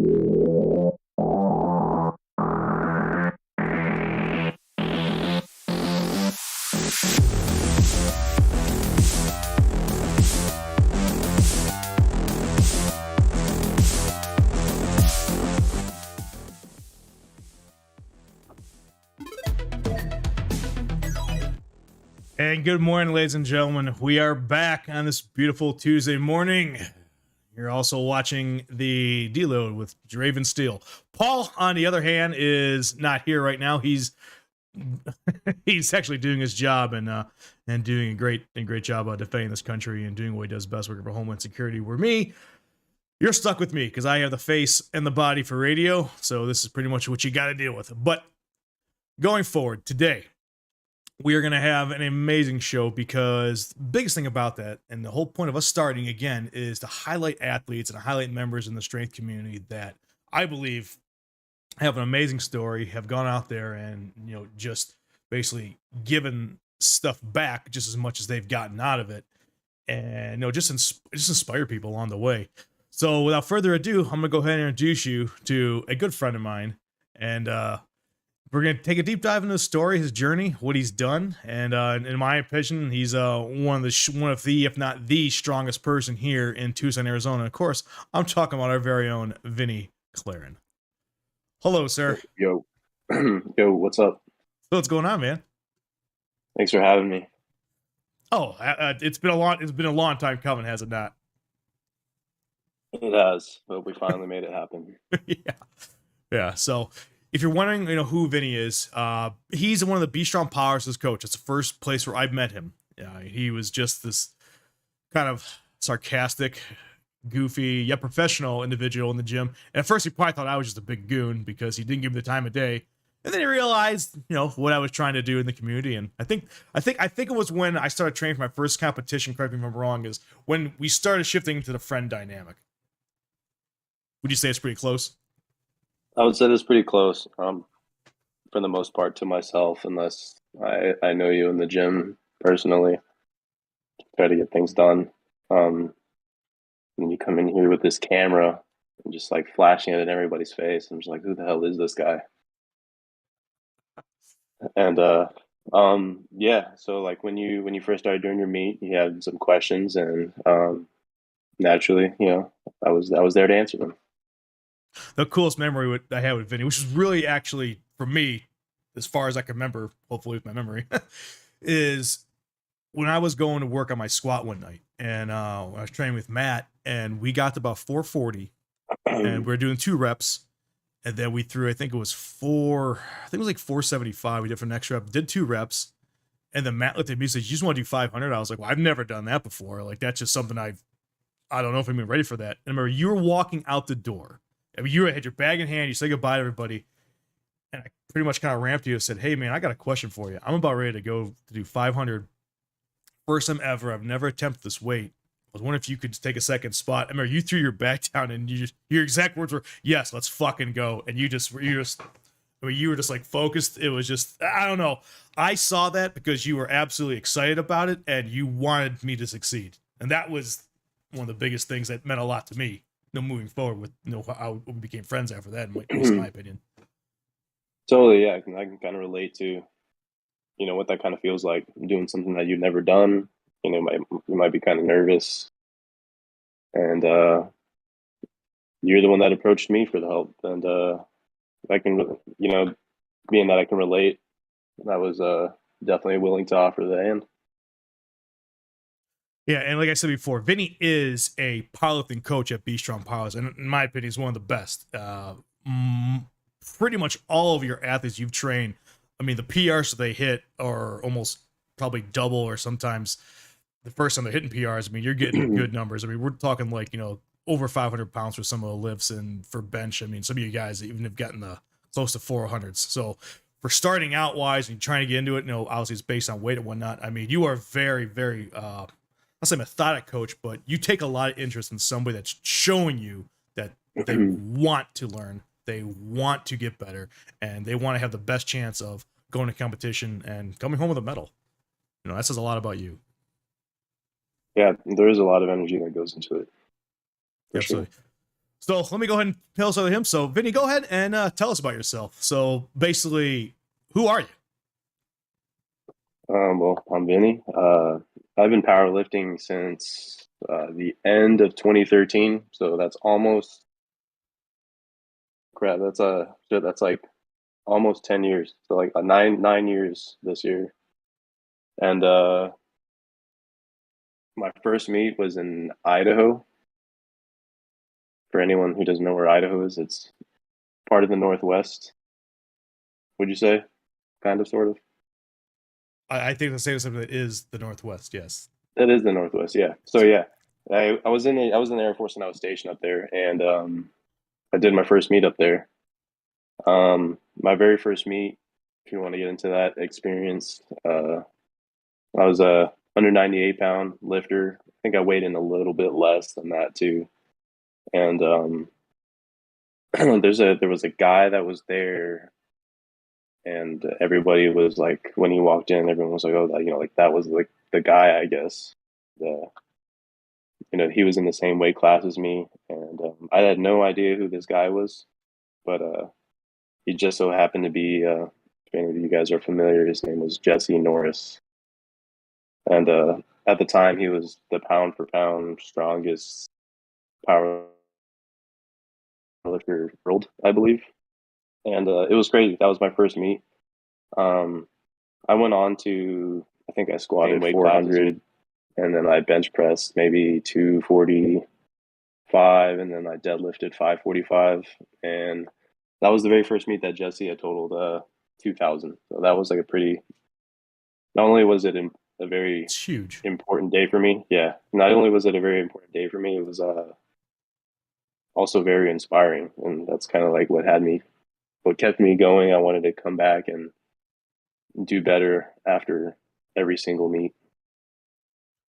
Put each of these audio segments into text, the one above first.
And good morning, ladies and gentlemen. We are back on this beautiful Tuesday morning. You're also watching the Deload with Draven Steel. Paul, on the other hand, is not here right now. He's he's actually doing his job and doing a great job of defending this country and doing what he does best, working for Homeland Security. Where me, you're stuck with me because I have the face and the body for radio. So this is pretty much what you got to deal with. But going forward today, we are going to have an amazing show because the biggest thing about that, and the whole point of us starting again, is to highlight athletes and highlight members in the strength community that I believe have an amazing story, have gone out there and, just basically given stuff back just as much as they've gotten out of it, and just inspire people along the way. So without further ado, I'm going to go ahead and introduce you to a good friend of mine, and we're going to take a deep dive into his story, his journey, what he's done. And in my opinion, he's one of the, if not the strongest person here in Tucson, Arizona. Of course, I'm talking about our very own Vinny Clarin. Hello, sir. Yo, what's up? What's going on, man? Thanks for having me. Oh, it's been a long time coming, has it not? It has, but we finally made it happen. Yeah. So, if you're wondering, who Vinny is, he's one of the Be Strong Powerlifting coach. It's the first place where I've met him. He was just this kind of sarcastic, goofy, yet professional individual in the gym. And at first, he probably thought I was just a big goon because he didn't give me the time of day. And then he realized, what I was trying to do in the community. And I think it was when I started training for my first competition. Correct me if I'm wrong. Is when we started shifting to the friend dynamic. Would you say it's pretty close? I would say it's pretty close, for the most part, to myself, unless I know you in the gym personally. Try to get things done. And you come in here with this camera and just like flashing it in everybody's face. I'm just like, who the hell is this guy? And so like when you first started doing your meet, you had some questions, and naturally, I was there to answer them. The coolest memory I had with Vinny, which is really actually for me, as far as I can remember, hopefully with my memory, is when I was going to work on my squat one night, and I was training with Matt, and we got to about 440, and we were doing 2 reps, and then we threw, I think it was 475. We did for an extra rep, did 2 reps, and then Matt looked at me and said, "You just want to do 500?" I was like, "Well, I've never done that before. Like, that's just something I don't know if I'm even ready for that." And I remember you were walking out the door. I mean, you had your bag in hand, you say goodbye to everybody, and I pretty much kind of ramped you and said, "Hey, man, I got a question for you. I'm about ready to go to do 500. First time ever. I've never attempted this weight. I was wondering if you could take a second spot." I remember you threw your back down, and your exact words were, "Yes, let's fucking go." And you were just like focused. It was just, I don't know. I saw that because you were absolutely excited about it, and you wanted me to succeed. And that was one of the biggest things that meant a lot to me. Moving forward with how we became friends after that, at least in my opinion. Totally, yeah. I can kind of relate to, what that kind of feels like, doing something that you've never done. You might be kind of nervous, and you're the one that approached me for the help, and I can, being that I can relate, I was definitely willing to offer the hand. Yeah, and like I said before, Vinny is a powerlifting coach at Be Strong Powerlifting, and in my opinion, he's one of the best. Pretty much all of your athletes you've trained, I mean, the PRs that they hit are almost probably double, or sometimes the first time they're hitting PRs, I mean, you're getting good numbers. I mean, we're talking like, over 500 pounds for some of the lifts, and for bench, I mean, some of you guys even have gotten the close to 400s. So for starting out wise and trying to get into it, obviously it's based on weight and whatnot. I mean, you are very, very, I'll say methodic coach, but you take a lot of interest in somebody that's showing you that they want to learn, they want to get better, and they want to have the best chance of going to competition and coming home with a medal. That says a lot about you. Yeah, there is a lot of energy that goes into it. Absolutely. Sure. So let me go ahead and tell us about him. So Vinny, go ahead and tell us about yourself. So basically, who are you? Well, I'm Vinny. I've been powerlifting since the end of 2013, so that's almost crap. That's like almost 10 years. So like 9 years this year. And my first meet was in Idaho. For anyone who doesn't know where Idaho is, it's part of the Northwest. Would you say? Kind of, sort of. I think the state of something that is the Northwest. Yes. That is the Northwest, yeah. So yeah, I was in the Air Force and I was stationed up there, and I did my first meet up there. My very first meet, if you want to get into that experience, I was a 198 pound lifter. I think I weighed in a little bit less than that too. And there was a guy that was there, and everybody was like, when he walked in, everyone was like, oh, like that was like the guy, I guess. The he was in the same weight class as me, and I had no idea who this guy was, but he just so happened to be. If any of you guys are familiar, his name was Jesse Norris, and at the time he was the pound for pound strongest power lifter in the world, I believe, and it was crazy. That was my first meet. Um, I went on to, I think I squatted 400, and then I bench pressed maybe 245, and then I deadlifted 545, and that was the very first meet that Jesse had totaled 2000. So that was like a pretty. Not only was it a very It's huge. important day for me, yeah. Not only was it a very important day for me, it was also very inspiring, and that's kind of like what kept me going. I wanted to come back and do better after every single meet.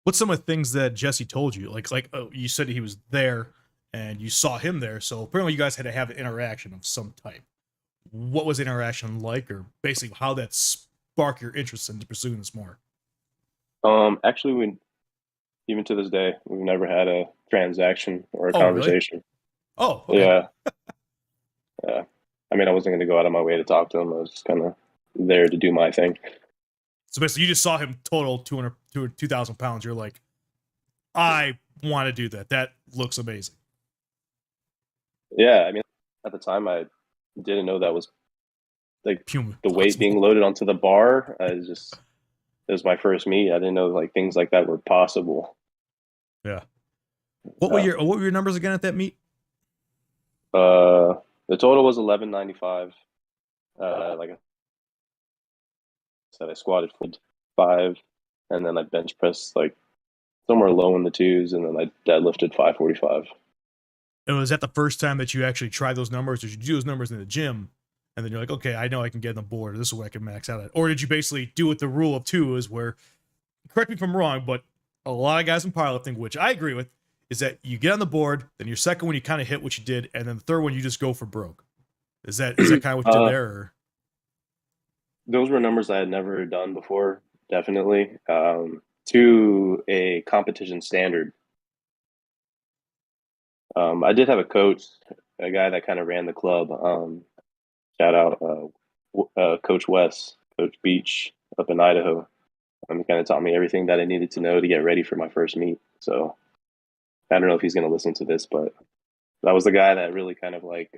What's some of the things that Jesse told you? Like oh, you said he was there and you saw him there, so apparently you guys had to have an interaction of some type. What was the interaction like, or basically how that sparked your interest into pursuing this more? Actually, we even to this day we've never had a transaction or a Oh, really? conversation. Oh, okay. Yeah, yeah. I mean, I wasn't going to go out of my way to talk to him. I was just kind of there to do my thing. So basically, you just saw him total 2,000 pounds. You're like, I want to do that. That looks amazing. Yeah, I mean, at the time I didn't know that was like Human the weight being possible. loaded onto the bar. It was my first meet. I didn't know like things like that were possible. Yeah. Uh, What were your numbers again at that meet? uh, the total was 1195. Like I said, I squatted 5, and then I bench pressed like somewhere low in the twos, and then I deadlifted 545. And was that the first time that you actually tried those numbers? Did you do those numbers in the gym, and then you're like, okay, I know I can get on the board. This is what I can max out at. Or did you basically do what the rule of two is, where, correct me if I'm wrong, but a lot of guys in powerlifting, which I agree with, is that you get on the board, then your second one you kind of hit what you did, and then the third one you just go for broke. Is that kind of what you did uh, there? Or? those were numbers I had never done before. Definitely, to a competition standard. I did have a coach, a guy that kind of ran the club. Shout out, Coach Wes, Coach Beach up in Idaho. He kind of taught me everything that I needed to know to get ready for my first meet. So I don't know if he's going to listen to this, but that was the guy that really kind of like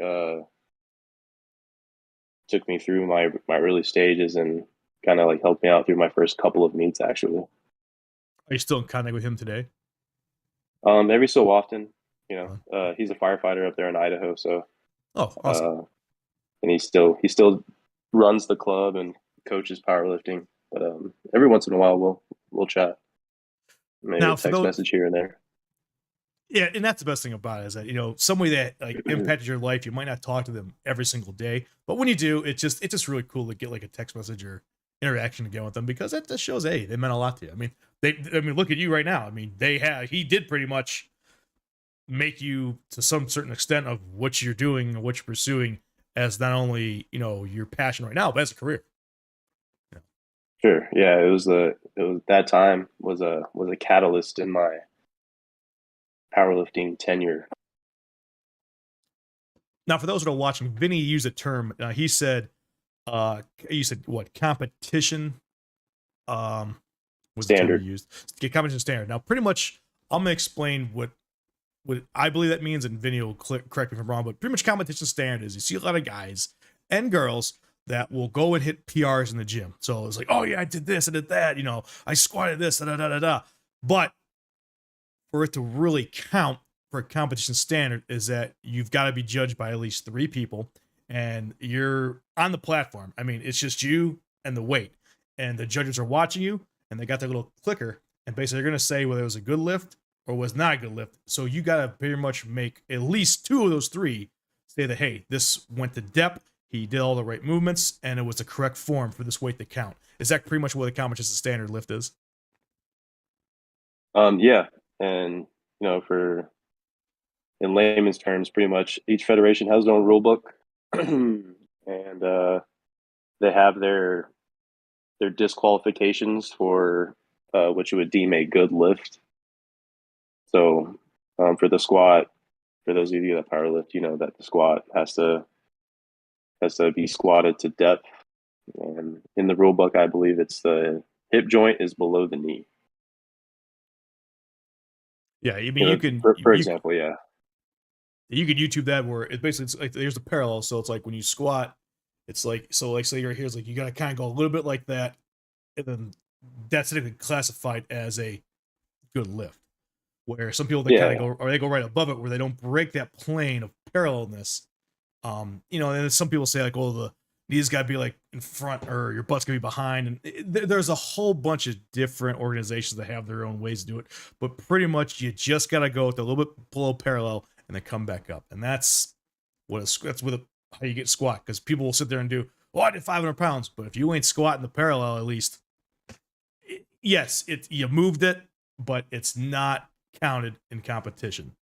took me through my early stages and kind of like helped me out through my first couple of meets actually. Are you still in contact with him today? Every so often, Uh, he's a firefighter up there in Idaho, so oh, awesome. uh, and he still runs the club and coaches powerlifting. But every once in a while we'll chat, maybe a Now, for text those, message here and there. yeah, and that's the best thing about it is that somebody that like impacted your life, you might not talk to them every single day, but when you do, it's just really cool to get like a text message or interaction again with them because that shows hey they meant a lot to you. I mean look at you right now. I mean he did pretty much make you to some certain extent of what you're doing and what you're pursuing as not only your passion right now but as a career. Yeah. Sure, yeah, it was that time was a catalyst in my powerlifting tenure. Now, for those that are watching, Vinny used a term. He said, you said what? Competition was the term Standard. you used. Competition standard. Now, pretty much, I'm gonna explain what I believe that means, and Vinny will correct me if I'm wrong. But pretty much, competition standard is you see a lot of guys and girls that will go and hit PRs in the gym. So it's like, oh yeah, I did this, I did that. You know, I squatted this, da da da da. But for it to really count for a competition standard is that you've got to be judged by at least 3 people, and you're on the platform. I mean, it's just you and the weight, and the judges are watching you, and they got their little clicker, and basically they're going to say whether it was a good lift or was not a good lift. So you got to pretty much make at least 2 of those 3 say that, hey, this went to depth, he did all the right movements, and it was the correct form for this weight to count. Is that pretty much what the competition standard lift is? Yeah, and for in layman's terms, pretty much each federation has their own rule book, and they have their disqualifications for what you would deem a good lift. So for the squat, for those of you that power lift, you know that the squat has to be squatted to depth. And in the rule book, I believe it's the hip joint is below the knee. Yeah, I mean, for example, yeah. You could YouTube that where it basically it's like there's a parallel. So it's like when you squat, it's like so like say right here is like you gotta kind of go a little bit like that, and then that's typically classified as a good lift. Where some people they kind of go or they go right above it where they don't break that plane of parallelness. You know, and then some people say like, oh, the knees gotta be like in front or your butt's gonna be behind, and there's a whole bunch of different organizations that have their own ways to do it. But pretty much you just gotta go with a little bit below parallel and then come back up, and that's how you get squat. Because people will sit there and do, oh, I did 500 pounds, but if you ain't squatting the parallel, at least, yes, you moved it, but it's not counted in competition.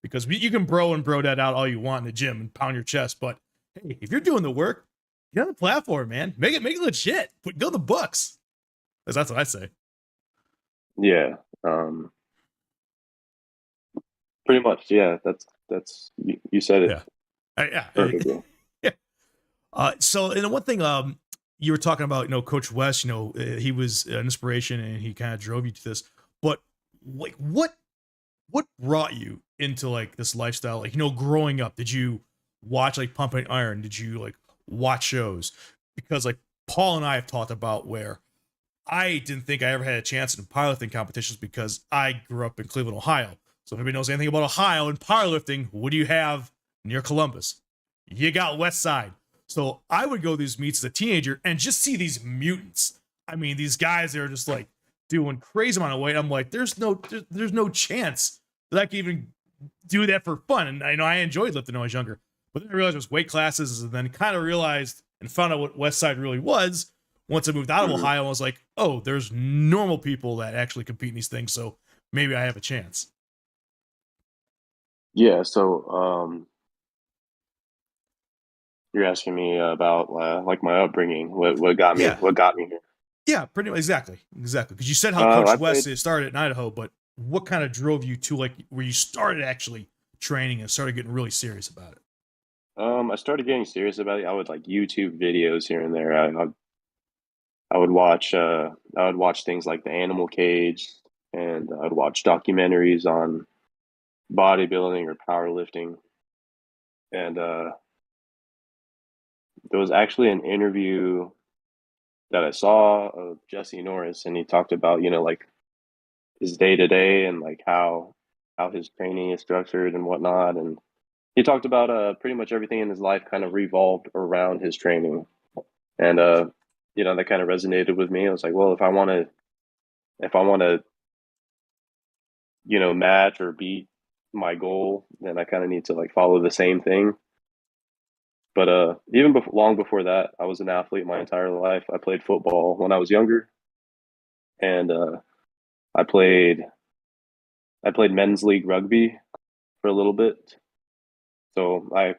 Because you can bro that out all you want in the gym and pound your chest, but hey, if you're doing the work, get on the platform, man. Make it legit. Go the books. That's what I say. Yeah. Pretty much, yeah. That's you said it. Yeah. Perfectly. Yeah. So, and one thing, you were talking about, Coach West. He was an inspiration, and he kind of drove you to this. But like, what brought you into like this lifestyle? Like, growing up, did you watch like Pumping Iron? Did you like watch shows? Because like Paul and I have talked about where I didn't think I ever had a chance in powerlifting competitions because I grew up in Cleveland, Ohio. So if anybody knows anything about Ohio and powerlifting, what do you have near Columbus? You got West Side. So I would go to these meets as a teenager and just see these mutants. I mean, these guys that are just like doing crazy amount of weight. I'm like, there's no chance that I can even do that for fun. And I know I enjoyed lifting when I was younger, but then I realized it was weight classes, and then kind of realized and found out what West Side really was once I moved out of Ohio. I was like, oh, there's normal people that actually compete in these things, so maybe I have a chance. Yeah, so you're asking me about like my upbringing, what got me here. Yeah, pretty much exactly. Because you said how Coach West started in Idaho, but what kind of drove you to like where you started actually training and started getting really serious about it? I started getting serious about it. I would like YouTube videos here and there. I would watch things like The Animal Cage, and I'd watch documentaries on bodybuilding or powerlifting. And there was actually an interview that I saw of Jesse Norris, and he talked about, like his day to day and like how his training is structured and whatnot. And he talked about pretty much everything in his life kind of revolved around his training. And that kind of resonated with me. I was like, well, if I want to match or beat my goal, then I kind of need to like follow the same thing. But even long before that, I was an athlete my entire life. I played football when I was younger, and I played men's league rugby for a little bit. So I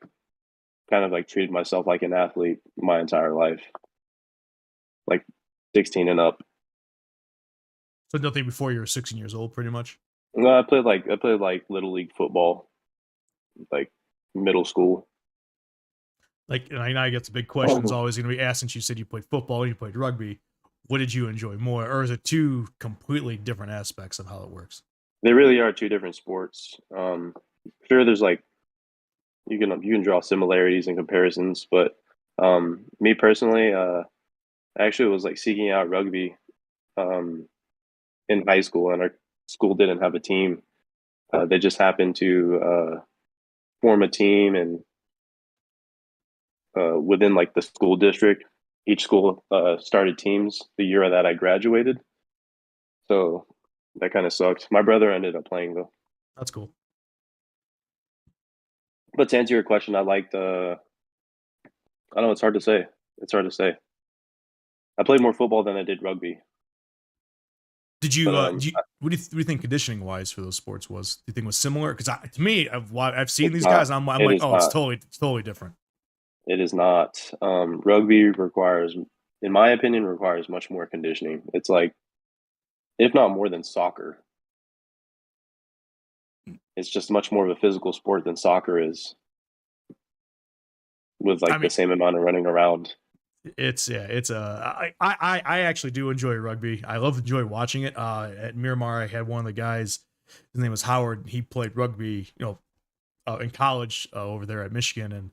kind of like treated myself like an athlete my entire life, like 16 and up. So nothing before you were 16 years old, pretty much. No, I played like little league football, like middle school. Like, and I get the big questions always going to be asked since you said you played football and you played rugby. What did you enjoy more, or is it two completely different aspects of how it works? They really are two different sports. Sure, there's like you can draw similarities and comparisons, but me personally, I actually was like seeking out rugby um, in high school, and our school didn't have a team. They just happened to form a team, and within like the school district, each school started teams the year that I graduated. So that kind of sucked. My brother ended up playing though. That's cool. But to answer your question, I liked. I don't know. It's hard to say. It's hard to say. I played more football than I did rugby. Did you, But what do you think conditioning wise for those sports was? Do you think it was similar? Because to me, I've seen these not. guys, and I'm It like, is oh, not. it's totally different. It is not. Rugby requires, in my opinion, requires much more conditioning. It's like, if not more than soccer. It's just much more of a physical sport than soccer is, with I like the mean, same amount of running around. it's yeah, it's I actually do enjoy rugby. I enjoy watching it. At Miramar, I had one of the guys. His name was Howard. He played rugby, in college over there at Michigan, and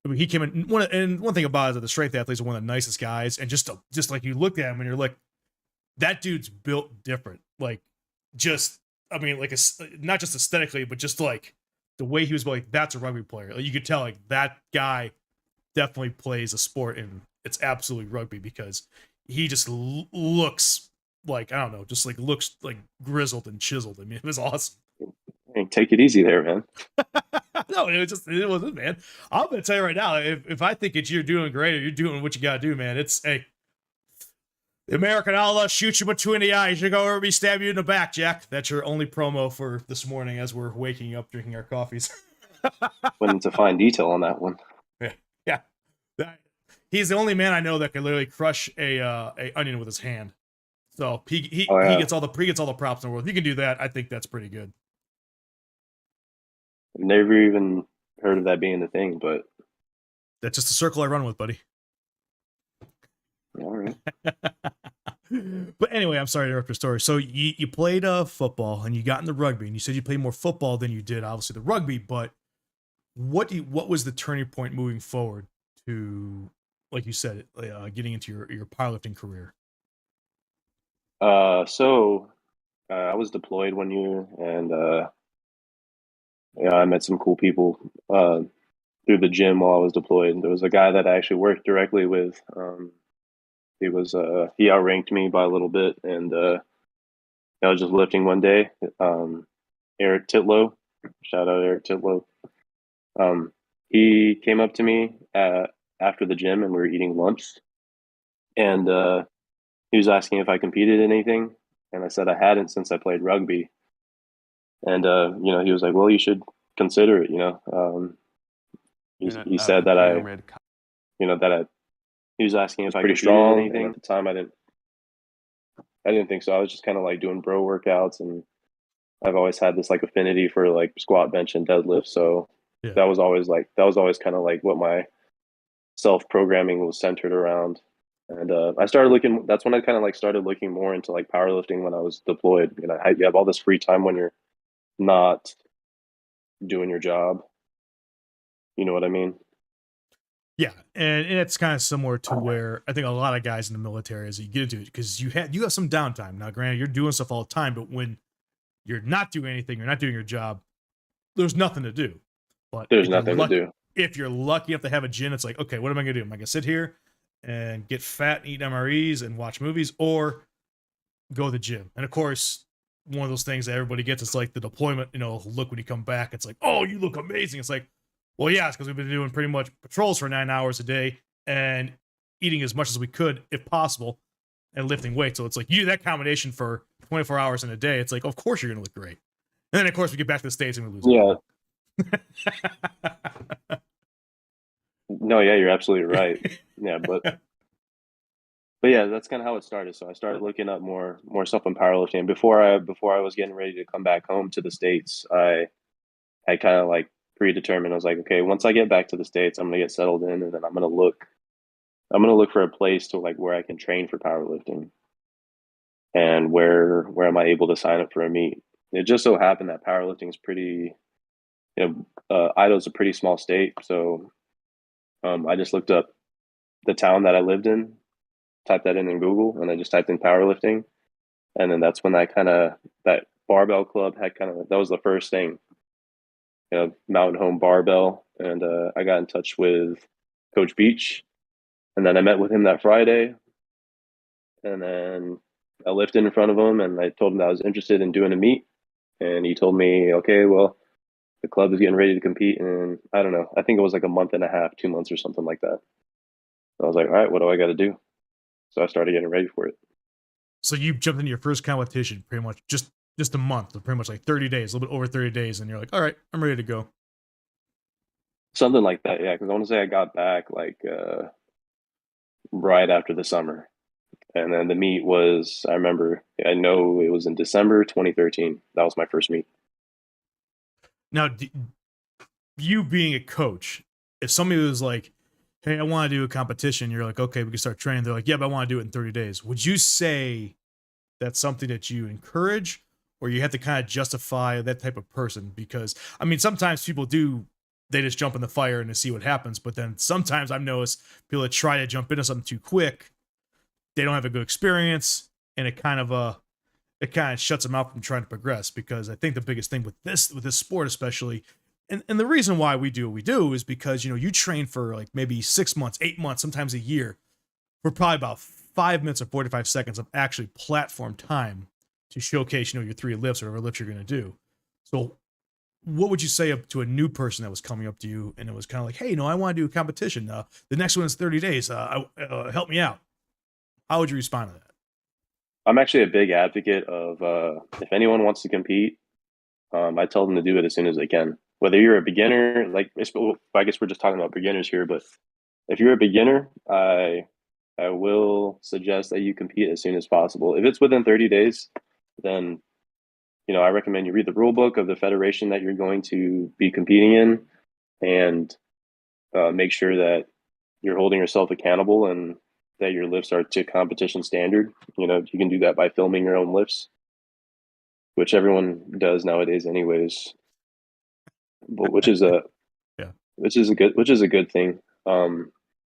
I mean, he came in. One thing about it is that the strength athletes are one of the nicest guys, and just like you looked at him and you're like, that dude's built different. Like, just I mean, like not just aesthetically, but just like the way he was like, that's a rugby player. Like, you could tell like that guy definitely plays a sport, and it's absolutely rugby because he just looks like, I don't know, just like looks like grizzled and chiseled. I mean, it was awesome. Hey, take it easy there, man. No, it wasn't, man. I'm gonna tell you right now, if I think you're doing great or you're doing what you gotta do, man, it's hey, the American Outlaw shoots you between the eyes. You go over me, stab you in the back, Jack. That's your only promo for this morning as we're waking up, drinking our coffees. Went into fine detail on that one. Yeah. He's the only man I know that can literally crush a onion with his hand. So Oh he yeah, gets all the props in the world. If you can do that, I think that's pretty good. I've never even heard of that being the thing, but That's just a circle I run with, buddy. all right. But anyway, I'm sorry to interrupt your story. So you played football and you got into rugby, and you said you played more football than you did obviously the rugby. But what was the turning point moving forward to, like you said, getting into your powerlifting career? So I was deployed one year, and yeah, I met some cool people through the gym while I was deployed. There was a guy that I actually worked directly with. He outranked me by a little bit, and I was just lifting one day. Eric Titlow, shout out Eric Titlow. He came up to me after the gym, and we were eating lunch, and he was asking if I competed in anything, and I said I hadn't since I played rugby. And he was like, "Well, you should consider it." He said that he was asking if I could strong anything. At the time, I didn't think so. I was just kind of like doing bro workouts, and I've always had this like affinity for like squat, bench, and deadlift. So Yeah. that was always kind of like what my self programming was centered around. And I started looking. That's when I kind of like started looking more into like powerlifting when I was deployed. You have all this free time when you're not doing your job. You know what I mean? Yeah, and it's kind of similar to where I think a lot of guys in the military, as you get into it, because you have some downtime. Now, granted, you're doing stuff all the time, but when you're not doing anything, you're not doing your job, there's nothing to do. But There's nothing to do. If you're lucky enough to have a gym, it's like, okay, what am I gonna do? Am I gonna sit here and get fat and eat MREs and watch movies, or go to the gym? And of course, one of those things that everybody gets is like the deployment, look when you come back, it's like, oh, you look amazing. It's like, well, yeah, it's because we've been doing pretty much patrols for 9 hours a day and eating as much as we could, if possible, and lifting weights. So it's like you do that combination for 24 hours in a day. It's like, of course you're going to look great. And then, of course, we get back to the States and we lose. Yeah. No, yeah, you're absolutely right. Yeah, but yeah, that's kind of how it started. So I started looking up more stuff on powerlifting. Before I was getting ready to come back home to the States, I kind of like predetermined. I was like, okay, once I get back to the States, I'm gonna get settled in, and then I'm gonna look for a place to like where I can train for powerlifting, and where am I able to sign up for a meet. It just so happened that powerlifting is pretty, Idaho's a pretty small state, so I just looked up the town that I lived in, typed that in Google, and I just typed in powerlifting, and then that's when I kind of that barbell club had kind of that was the first thing, Mountain Home Barbell, and I got in touch with Coach Beach, and then I met with him that Friday, and then I lifted in front of him, and I told him that I was interested in doing a meet, and he told me, okay, well, the club is getting ready to compete, and I don't know, I think it was like a month and a half, 2 months or something like that. I was like, all right, what do I got to do? So I started getting ready for it. So you jumped into your first competition pretty much just a month, pretty much like 30 days, a little bit over 30 days, and you're like, all right, I'm ready to go. Something like that, yeah. Because I want to say I got back like right after the summer, and then the meet was. I know it was in December 2013. That was my first meet. Now, you being a coach, if somebody was like, hey, I want to do a competition, you're like, okay, we can start training. They're like, yeah, but I want to do it in 30 days. Would you say that's something that you encourage, or you have to kind of justify that type of person? Because I mean, sometimes people do, they just jump in the fire and to see what happens. But then sometimes I've noticed people that try to jump into something too quick, they don't have a good experience, and it kind of shuts them out from trying to progress. Because I think the biggest thing with this sport especially, and the reason why we do what we do is because you train for like maybe 6 months, 8 months, sometimes a year, for probably about 5 minutes or 45 seconds of actually platform time to showcase your 3 lifts or whatever lifts you're going to do. So what would you say up to a new person that was coming up to you and it was kind of like, hey, I want to do a competition, the next one is 30 days, help me out? How would you respond to that? I'm actually a big advocate of if anyone wants to compete, I tell them to do it as soon as they can. Whether you're a beginner, I guess we're just talking about beginners here, but if you're a beginner, I will suggest that you compete as soon as possible. If it's within 30 days, then I recommend you read the rule book of the federation that you're going to be competing in, and make sure that you're holding yourself accountable and that your lifts are to competition standard. You can do that by filming your own lifts, which everyone does nowadays, anyways. But Yeah. which is a good thing. And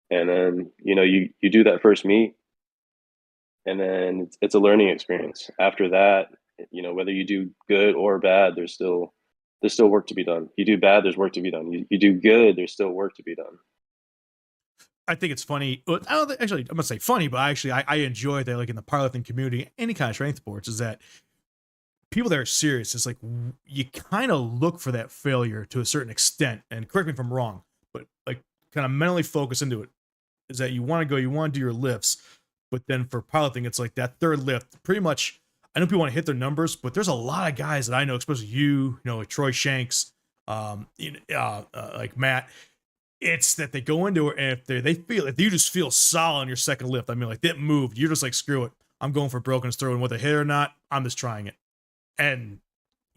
then you do that first meet, and then it's a learning experience. After that, whether you do good or bad, there's still work to be done. You do bad, there's work to be done. You do good, there's still work to be done. I think it's funny. I don't actually. I'm gonna say funny, but I enjoy that. Like in the powerlifting community, any kind of strength sports, is that people that are serious. It's like you kind of look for that failure to a certain extent. And correct me if I'm wrong, but like kind of mentally focus into it. Is that you want to go, you want to do your lifts, but then for powerlifting, it's like that third lift. Pretty much, I know people want to hit their numbers, but there's a lot of guys that I know, especially like Troy Shanks, like Matt. It's that they go into it, and if you just feel solid on your second lift, I mean, like that moved, you're just like, screw it, I'm going for broken throw, and whether hit or not, I'm just trying it. And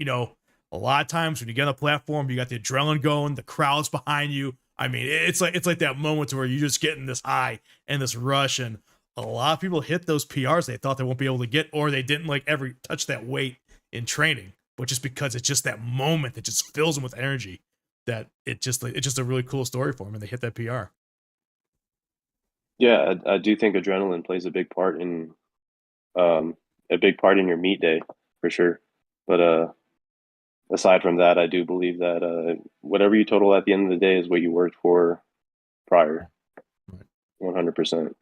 a lot of times when you get on a platform, you got the adrenaline going, the crowd's behind you. I mean, it's like that moment where you're just getting this high and this rush, and a lot of people hit those PRs they thought they won't be able to get, or they didn't like ever touch that weight in training, but just because it's just that moment that just fills them with energy, that it's just a really cool story for them, and they hit that PR. Yeah, I do think adrenaline plays um, a big part in your meet day for sure. But aside from that, I do believe that whatever you total at the end of the day is what you worked for prior, Right. 100%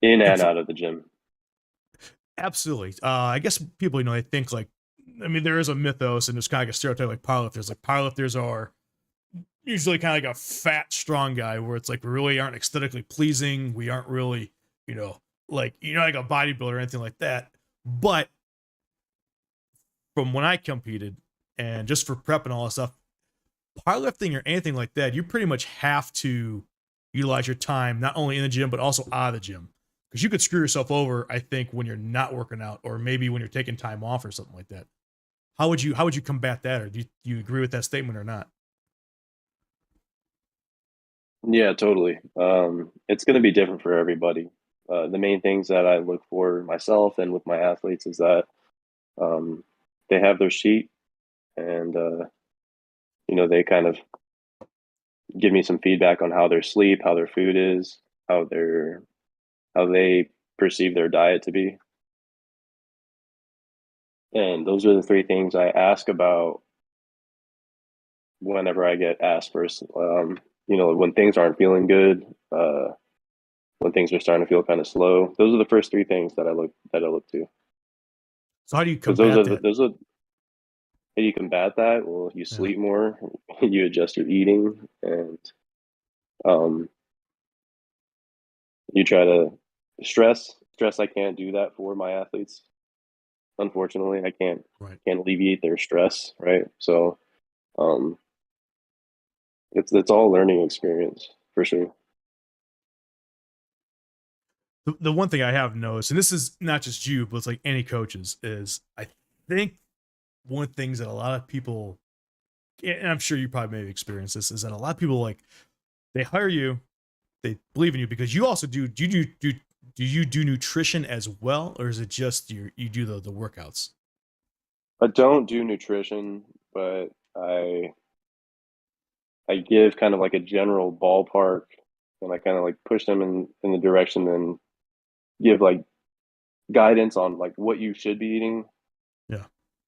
in And and out of the gym. absolutely, I guess people they think like, I mean, there is a mythos and there's kind of like a stereotype like powerlifters. Like powerlifters are usually kind of like a fat, strong guy, where it's like we really aren't aesthetically pleasing. We aren't really, like like a bodybuilder or anything like that. But from when I competed and just for prep and all that stuff, powerlifting or anything like that, you pretty much have to utilize your time not only in the gym but also out of the gym, because you could screw yourself over, I think, when you're not working out, or maybe when you're taking time off or something like that. How would you combat that, or do you agree with that statement or not? Yeah, totally. It's going to be different for everybody. The main things that I look for myself and with my athletes is that um, they have their sheet, and they kind of give me some feedback on how their sleep, how their food is, how their how they perceive their diet to be. And those are the three things I ask about whenever I get asked first. When things aren't feeling good, when things are starting to feel kind of slow, those are the first three things that I look to. So how do you Because those combat are the, that? those are how you combat that. Well, you Yeah. sleep more, you adjust your eating, and um, you try to stress. I can't do that for my athletes. Unfortunately, I can't Right. can't alleviate their stress, right? So um, it's all learning experience for sure. The one thing I have noticed, and this is not just you, but it's like any coaches, is I think one of the things that a lot of people, and I'm sure you probably may have experienced this, is that a lot of people like they hire you, they believe in you because you also do you do nutrition as well, or is it just you do the workouts? I don't do nutrition, but I give kind of like a general ballpark, and I kind of like push them in the direction and give like guidance on like what you should be eating, Yeah.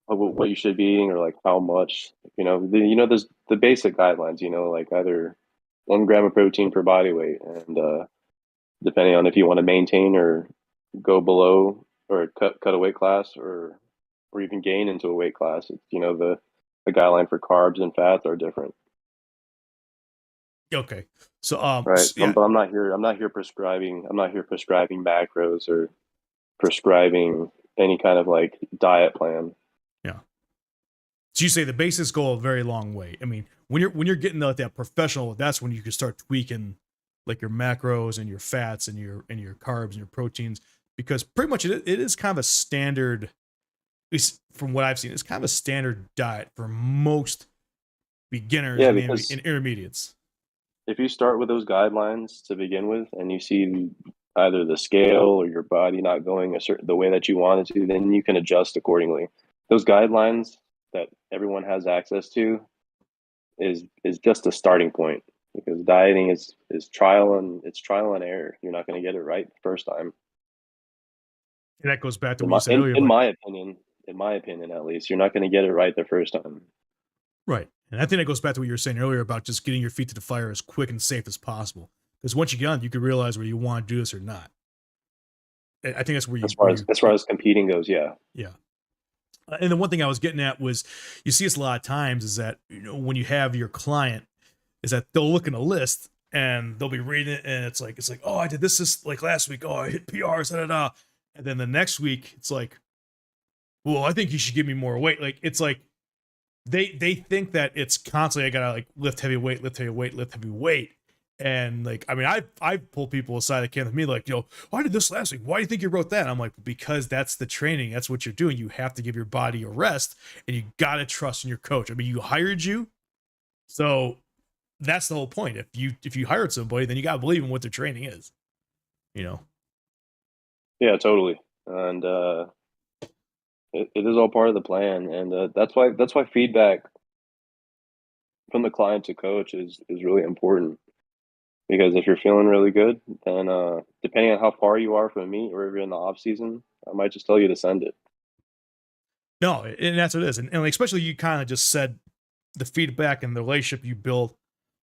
what you should be eating, or like how much. There's the basic guidelines. Like either 1 gram of protein per body weight, and depending on if you want to maintain or go below or cut a weight class or even gain into a weight class. The guideline for carbs and fats are different. Okay. So Right. yeah. But I'm not here prescribing macros or prescribing any kind of like diet plan. Yeah. So you say the basics go a very long way. I mean, when you're getting like that professional, that's when you can start tweaking like your macros and your fats and your carbs and your proteins, because pretty much it is kind of a standard, at least from what I've seen, it's kind of a standard diet for most beginners Yeah, and because intermediates. if you start with those guidelines to begin with and you see either the scale or your body not going the way that you want it to, then you can adjust accordingly. Those guidelines that everyone has access to is just a starting point, because dieting is trial and error. You're not going to get it right the first time. And that goes back to In what you my said in, earlier in about my opinion, at least, you're not going to get it right the first time. right. And I think that goes back to what you were saying earlier about just getting your feet to the fire as quick and safe as possible. Because once you get on, you can realize whether you want to do this or not. I think that's where As you far as as far as competing goes, yeah. yeah. And the one thing I was getting at was you see this a lot of times is that when you have your client is that they'll look in a list and they'll be reading it and it's like oh I did this like last week, oh I hit PRs da da da, and then the next week it's like well I think you should give me more weight. Like it's like they think that it's constantly I gotta like lift heavy weight, lift heavy weight, lift heavy weight. And like, I mean, I pull people aside that came with me, like, I did this last week. Why do you think you wrote that? And I'm like, because that's the training. That's what you're doing. You have to give your body a rest, and you gotta trust in your coach. I mean, you hired you, so that's the whole point. If you hired somebody, then you gotta believe in what their training is. You know. Yeah, totally. And it is all part of the plan, and that's why feedback from the client to coach is really important. Because if you're feeling really good, then depending on how far you are from a meet or if you're in the off season, I might just tell you to send it. No, and that's what it is. And like, especially you kind of just said the feedback and the relationship you build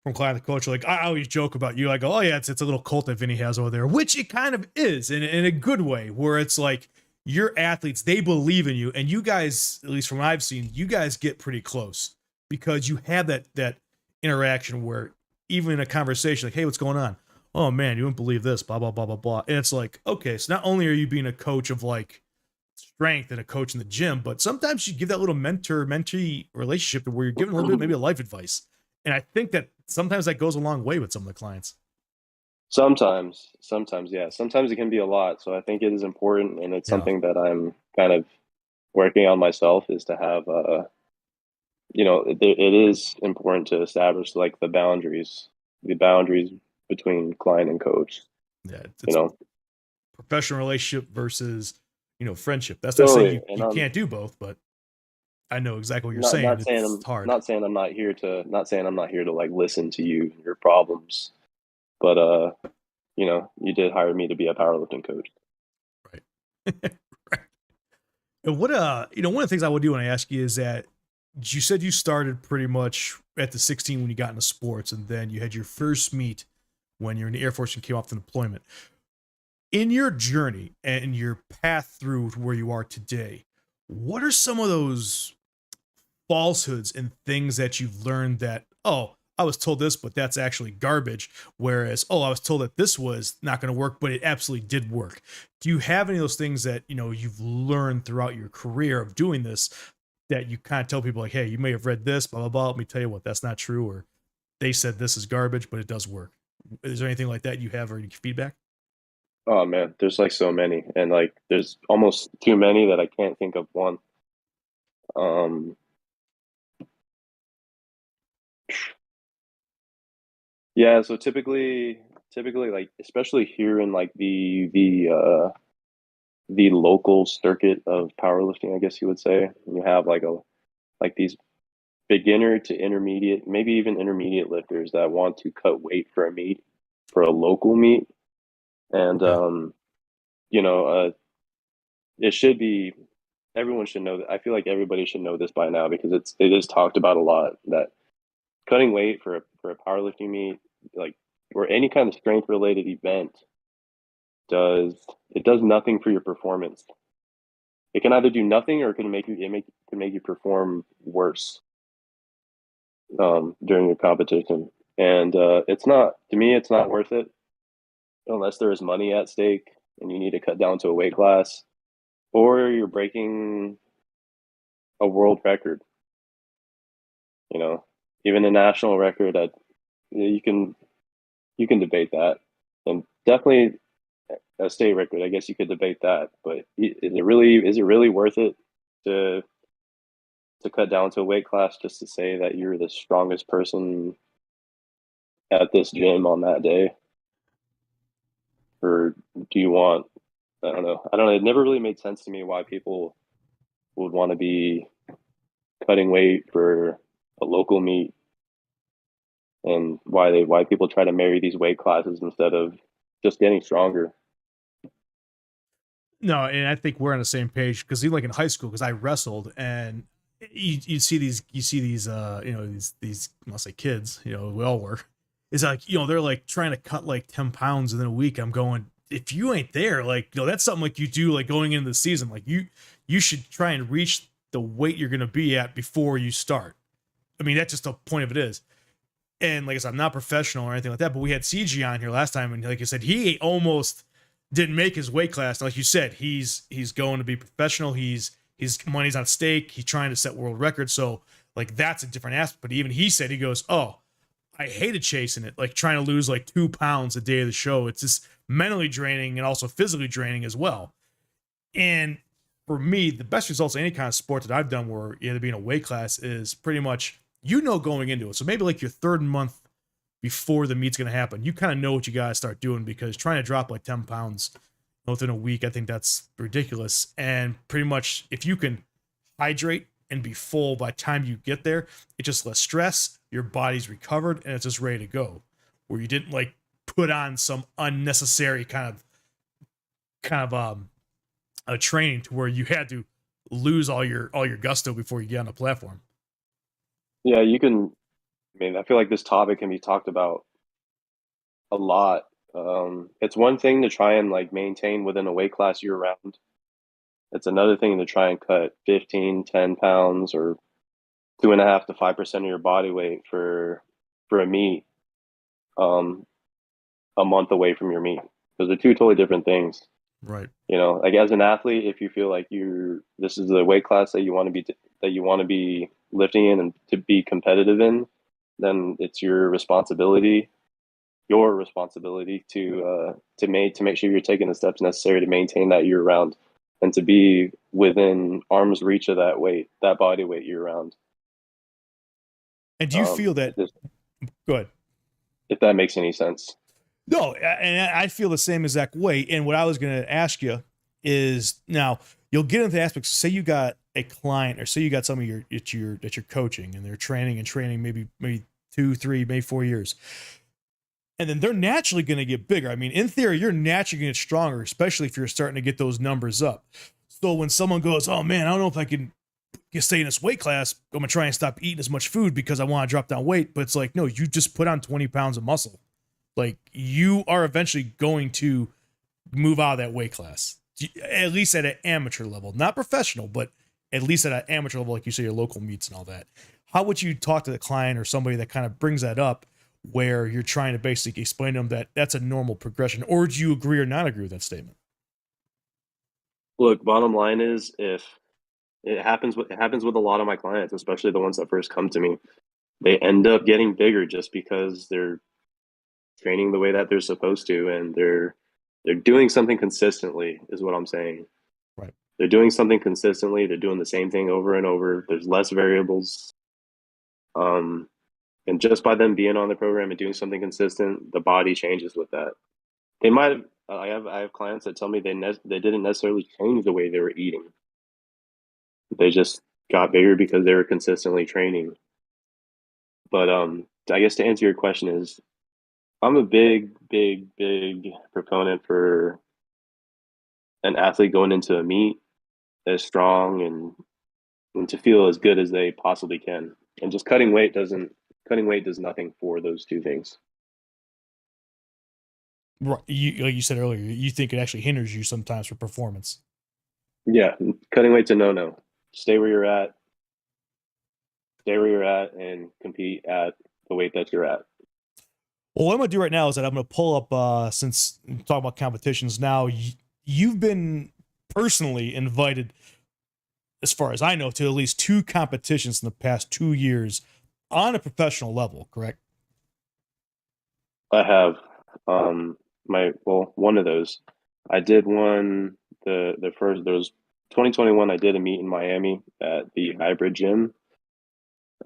from client to coach. Like I always joke about you. I go, oh yeah, it's a little cult that Vinny has over there, which it kind of is in a good way, where it's like your athletes, they believe in you, and you guys, at least from what I've seen, you guys get pretty close because you have that interaction where even in a conversation, like, hey, what's going on? Oh man, you wouldn't believe this, blah blah blah blah blah. And it's like, okay, so not only are you being a coach of like strength and a coach in the gym, but sometimes you give that little mentor mentee relationship where you're giving a little bit maybe a life advice. And I think that sometimes that goes a long way with some of the clients. Sometimes, yeah. Sometimes it can be a lot. So I think it is important, and it's Yeah. something that I'm kind of working on myself is to have it is important to establish like the boundaries between client and coach. Yeah, You it's know, professional relationship versus friendship. That's not saying totally. you And I'm can't do both, but I know exactly what you're not saying. not saying It's I'm hard. not saying I'm not here to not saying I'm not here to like listen to you and your problems, but you did hire me to be a powerlifting coach. Right. Right. And what one of the things I would do when I ask you is that you said you started pretty much at the 16 when you got into sports, and then you had your first meet when you're in the Air Force and came off the deployment. In your journey and your path through to where you are today, what are some of those falsehoods and things that you've learned that, oh, I was told this, but that's actually garbage? Whereas, oh, I was told that this was not going to work, but it absolutely did work. Do you have any of those things that, you've learned throughout your career of doing this that you kind of tell people like, hey, you may have read this, blah, blah, blah. Let me tell you what, that's not true. Or they said this is garbage, but it does work. Is there anything like that you have or any feedback? Oh man, there's like so many, and like there's almost too many that I can't think of one. Um, yeah, so typically like especially here in like the local circuit of powerlifting, I guess you would say, you have like these beginner to intermediate, maybe even intermediate lifters that want to cut weight for a meet, for a local meet, and Okay. it should be everyone should know that. I feel like everybody should know this by now because it is talked about a lot that cutting weight for a powerlifting meet, like or any kind of strength related event, does it does nothing for your performance. It can either do nothing or it can make you perform worse during your competition. And it's not to me, it's not worth it unless there is money at stake and you need to cut down to a weight class or you're breaking a world record. You know, even a national record. You can you can debate that, and definitely a state record. I guess you could debate that, but is it really worth it to cut down to a weight class just to say that you're the strongest person at this gym on that day, or do you want? I don't know. I don't know. It never really made sense to me why people would want to be cutting weight for a local meet and why people try to marry these weight classes instead of just getting stronger. No, and I think we're on the same page because even like in high school, because I wrestled and you see these these I'll say kids, we all were. It's like, they're like trying to cut like 10 pounds within a week. I'm going, if you ain't there, like, that's something like you do like going into the season. Like you should try and reach the weight you're gonna be at before you start. I mean, that's just the point of it is. And like I said, I'm not professional or anything like that, but we had CG on here last time, and like I said, he almost didn't make his weight class. And like you said, he's going to be professional. His money's on stake. He's trying to set world records. So like that's a different aspect. But even he said, he goes, "Oh, I hated chasing it, like trying to lose like 2 pounds a day of the show. It's just mentally draining and also physically draining as well." And for me, the best results in any kind of sport that I've done where you had to be in a weight class is pretty much going into it. So maybe like your third month before the meet's going to happen, you kind of know what you got to start doing, because trying to drop like 10 pounds within a week, I think that's ridiculous. And pretty much if you can hydrate and be full by the time you get there, it's just less stress, your body's recovered, and it's just ready to go. Where you didn't like put on some unnecessary kind of a training to where you had to lose all your gusto before you get on the platform. Yeah, you can. I mean, I feel like this topic can be talked about a lot. It's one thing to try and like maintain within a weight class year round. It's another thing to try and cut 15, 10 pounds or 2.5 to 5% of your body weight for a meet um, a month away from your meet. Those are two totally different things. Right. Like as an athlete, if you feel like this is the weight class that you want to be lifting in and to be competitive in, then it's your responsibility to make sure you're taking the steps necessary to maintain that year round. and to be within arm's reach of that weight, that body weight year round. And do you feel that? Go ahead. If that makes any sense. No, and I feel the same exact way. And what I was going to ask you is, now you'll get into aspects. Say you got a client, or say you got somebody that you're coaching, and they're training maybe 2, 3, maybe 4 years, and then they're naturally going to get bigger. I mean, in theory, you're naturally going to get stronger, especially if you're starting to get those numbers up. So when someone goes, "Oh man, I don't know if I can stay in this weight class, I'm gonna try and stop eating as much food because I want to drop down weight," but it's like, no, you just put on 20 pounds of muscle. Like, you are eventually going to move out of that weight class, at least at an amateur level, not professional, but at least at an amateur level, like you say, your local meets and all that. How would you talk to the client or somebody that kind of brings that up, where you're trying to basically explain to them that that's a normal progression? Or do you agree or not agree with that statement? Look, bottom line is, if it happens with a lot of my clients, especially the ones that first come to me, they end up getting bigger just because they're training the way that they're supposed to, and they're doing something consistently, is what I'm saying. Right. They're doing something consistently. They're doing the same thing over and over. There's less variables. And just by them being on the program and doing something consistent, the body changes with that. They might have, I have clients that tell me they didn't necessarily change the way they were eating. They just got bigger because they were consistently training. But I guess to answer your question is, I'm a big proponent for an athlete going into a meet as strong and to feel as good as they possibly can. And just cutting weight does nothing for those two things. Right. Like you said earlier, you think it actually hinders you sometimes for performance. Yeah, cutting weight's a no. Stay where you're at. Stay where you're at and compete at the weight that you're at. Well, what I'm going to do right now is that I'm going to pull up, since we're talking about competitions now, you've been personally invited, as far as I know, to at least 2 competitions in the past 2 years on a professional level, correct? I have one of those. I did one, the first, there was 2021. I did a meet in Miami at the Hybrid Gym,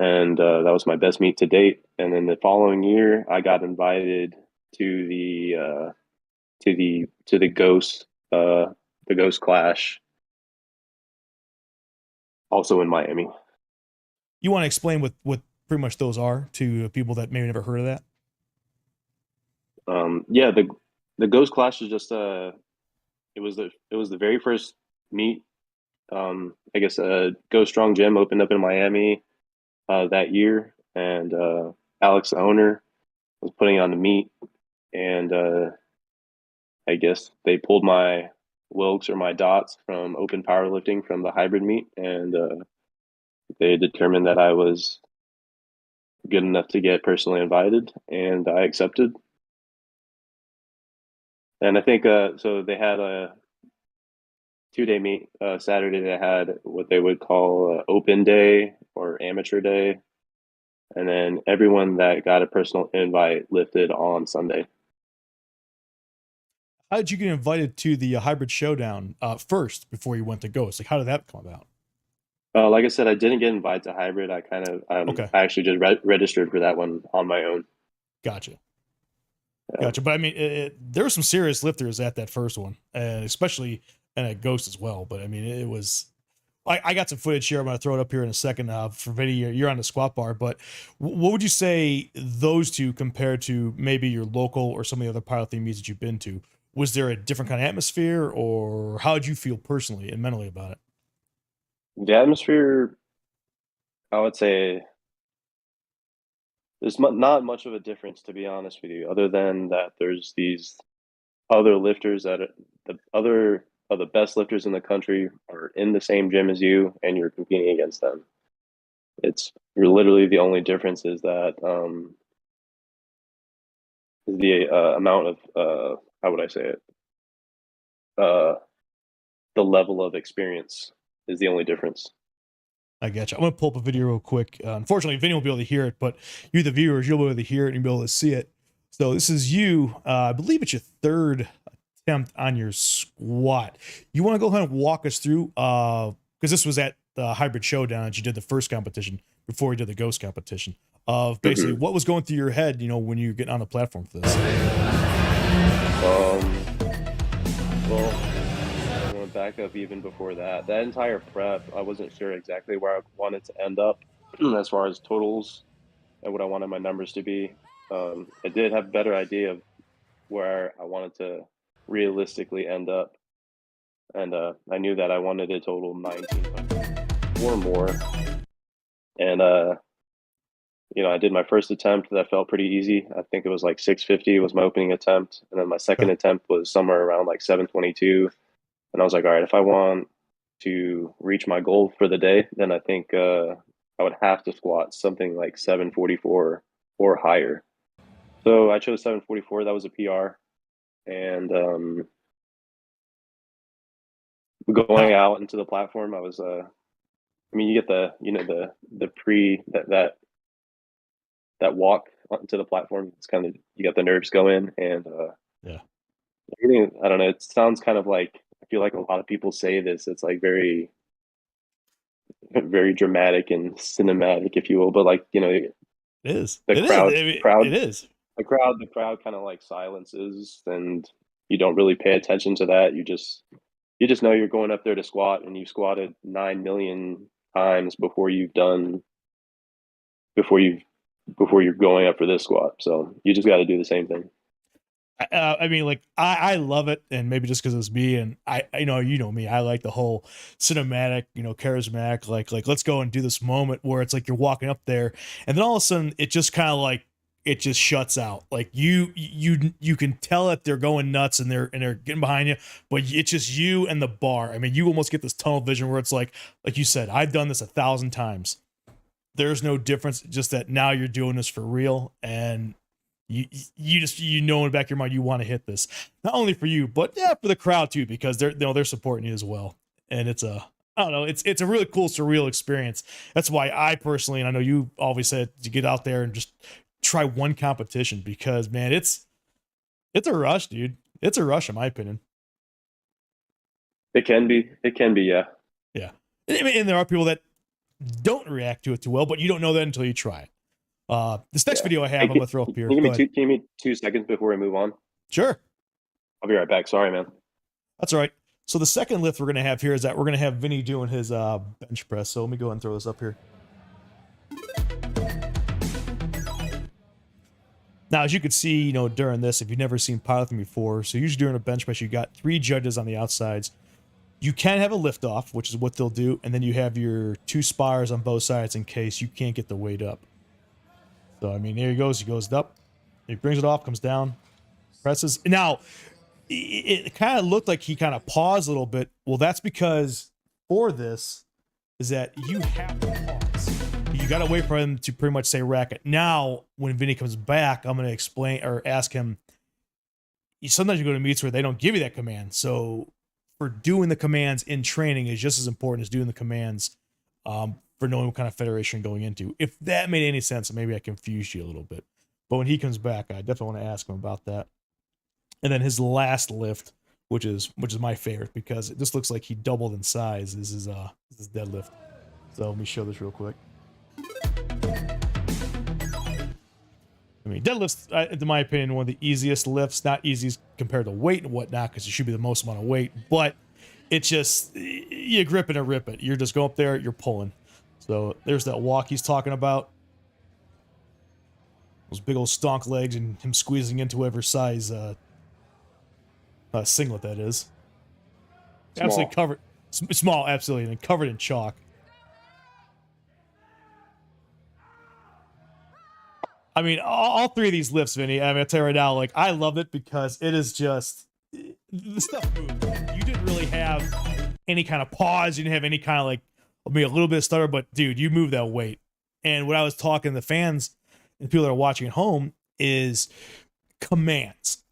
and that was my best meet to date. And then the following year, I got invited to the Ghost Clash, also in Miami. You want to explain what pretty much those are to people that maybe never heard of that? Yeah, the Ghost Clash is just it was the very first meet. I guess Go Strong Gym opened up in Miami that year, and Alex, the owner, was putting on the meet, and I guess they pulled my Wilks or my dots from open powerlifting from the hybrid meet, and they determined that I was good enough to get personally invited, and I accepted. And I think so they had a 2-day meet. Saturday they had what they would call open day or amateur day, and then everyone that got a personal invite lifted on Sunday. How did you get invited to the hybrid showdown first before you went to Ghost? Like, how did that come about? Like I said, I didn't get invited to hybrid. I kind of Okay, I actually just registered for that one on my own. gotcha. Gotcha. But I mean, there were some serious lifters at that first one, especially and at Ghost as well. But I mean, it was. I got some footage here. I'm going to throw it up here in a second for video. You're on the squat bar, but what would you say those two compared to maybe your local or some of the other powerlifting meets that you've been to? Was there a different kind of atmosphere, or how did you feel personally and mentally about it? The atmosphere, I would say, there's not much of a difference, to be honest with you, other than that there's these other lifters that are the other of the best lifters in the country are in the same gym as you, and you're competing against them. You're literally the only difference is that is the amount of how would I say it? The level of experience is the only difference. I get you. I'm going to pull up a video real quick. Unfortunately, Vinny won't be able to hear it, but you, the viewers, you'll be able to hear it and you'll be able to see it. So this is you. I believe it's your third attempt on your squat. You want to go ahead and walk us through, because this was at the hybrid showdown that you did the first competition before you did the ghost competition, of basically what was going through your head, you know, when you were getting on the platform for this. Well, I'm going to back up even before that. That entire prep, I wasn't sure exactly where I wanted to end up as far as totals and what I wanted my numbers to be. I did have a better idea of where I wanted to realistically end up. And I knew that I wanted a total 1,900 or more. And, you know, I did my first attempt. That felt pretty easy. I think it was like 650 was my opening attempt. And then my second attempt was somewhere around like 722. And I was like, all right, if I want to reach my goal for the day, then I think I would have to squat something like 744 or higher. So I chose 744. That was a PR. And going out into the platform, I was I mean, you get that walk onto the platform. It's kind of, you got the nerves going, and I don't know, it sounds kind of like, I feel like a lot of people say this, it's like very very dramatic and cinematic, if you will, but like, you know, It is. The It crowd is. I mean, crowd it is. the crowd kind of like silences, and you don't really pay attention to that. You just know you're going up there to squat, and you squatted 9 million times before you're going up for this squat. So you just got to do the same thing. I mean, like, I love it, and maybe just because it's me, and I know me, I like the whole cinematic, you know, charismatic, like let's go and do this moment where it's like you're walking up there, and then all of a sudden it just kind of like, it just shuts out. Like you can tell that they're going nuts, and they're getting behind you, but it's just you and the bar. I mean, you almost get this tunnel vision where it's like you said, I've done this 1,000 times. There's no difference, just that now you're doing this for real, and you just, you know, in the back of your mind, you want to hit this, not only for you, but yeah, for the crowd too, because they're supporting you as well. And it's I don't know, it's a really cool, surreal experience. That's why I personally, and I know you always said, to get out there and just try one competition, because man, it's a rush, dude. It's a rush, in my opinion. It can be, yeah. And there are people that don't react to it too well, but you don't know that until you try it. This next video I have, I'm gonna throw up here. Can you give me 2 seconds before we move on? Sure. I'll be right back. Sorry, man. That's all right. So the second lift we're gonna have here is that we're gonna have Vinny doing his bench press. So let me go ahead and throw this up here. Now, as you can see, you know, during this, if you've never seen powerlifting before, so usually during a bench press, you got 3 judges on the outsides. You can have a lift off, which is what they'll do, and then you have your 2 spars on both sides in case you can't get the weight up. So, I mean, there he goes. He goes up. He brings it off, comes down, presses. Now, it kind of looked like he kind of paused a little bit. Well, that's because for this is that you have to pause. You got to wait for him to pretty much say rack it. Now, when Vinny comes back, I'm going to explain or ask him. Sometimes you go to meets where they don't give you that command. So, for doing the commands in training is just as important as doing the commands for knowing what kind of federation you're going into. If that made any sense, maybe I confused you a little bit. But when he comes back, I definitely want to ask him about that. And then his last lift, which is my favorite, because it just looks like he doubled in size, is his deadlift. So let me show this real quick. I mean, deadlift's, in my opinion, one of the easiest lifts. Not easy compared to weight and whatnot, because it should be the most amount of weight. But it's just, you grip it and rip it. You're just going up there, you're pulling. So there's that walk he's talking about. Those big old stonk legs and him squeezing into whatever size singlet that is. Small. Absolutely covered. Small, absolutely. And covered in chalk. I mean, all 3 of these lifts, Vinny, I mean, I'll tell you right now, like, I love it because it is just, the stuff moved. You didn't really have any kind of pause. You didn't have any kind of, like, maybe a little bit of stutter, but dude, you moved that weight. And what I was talking to the fans and people that are watching at home is commands.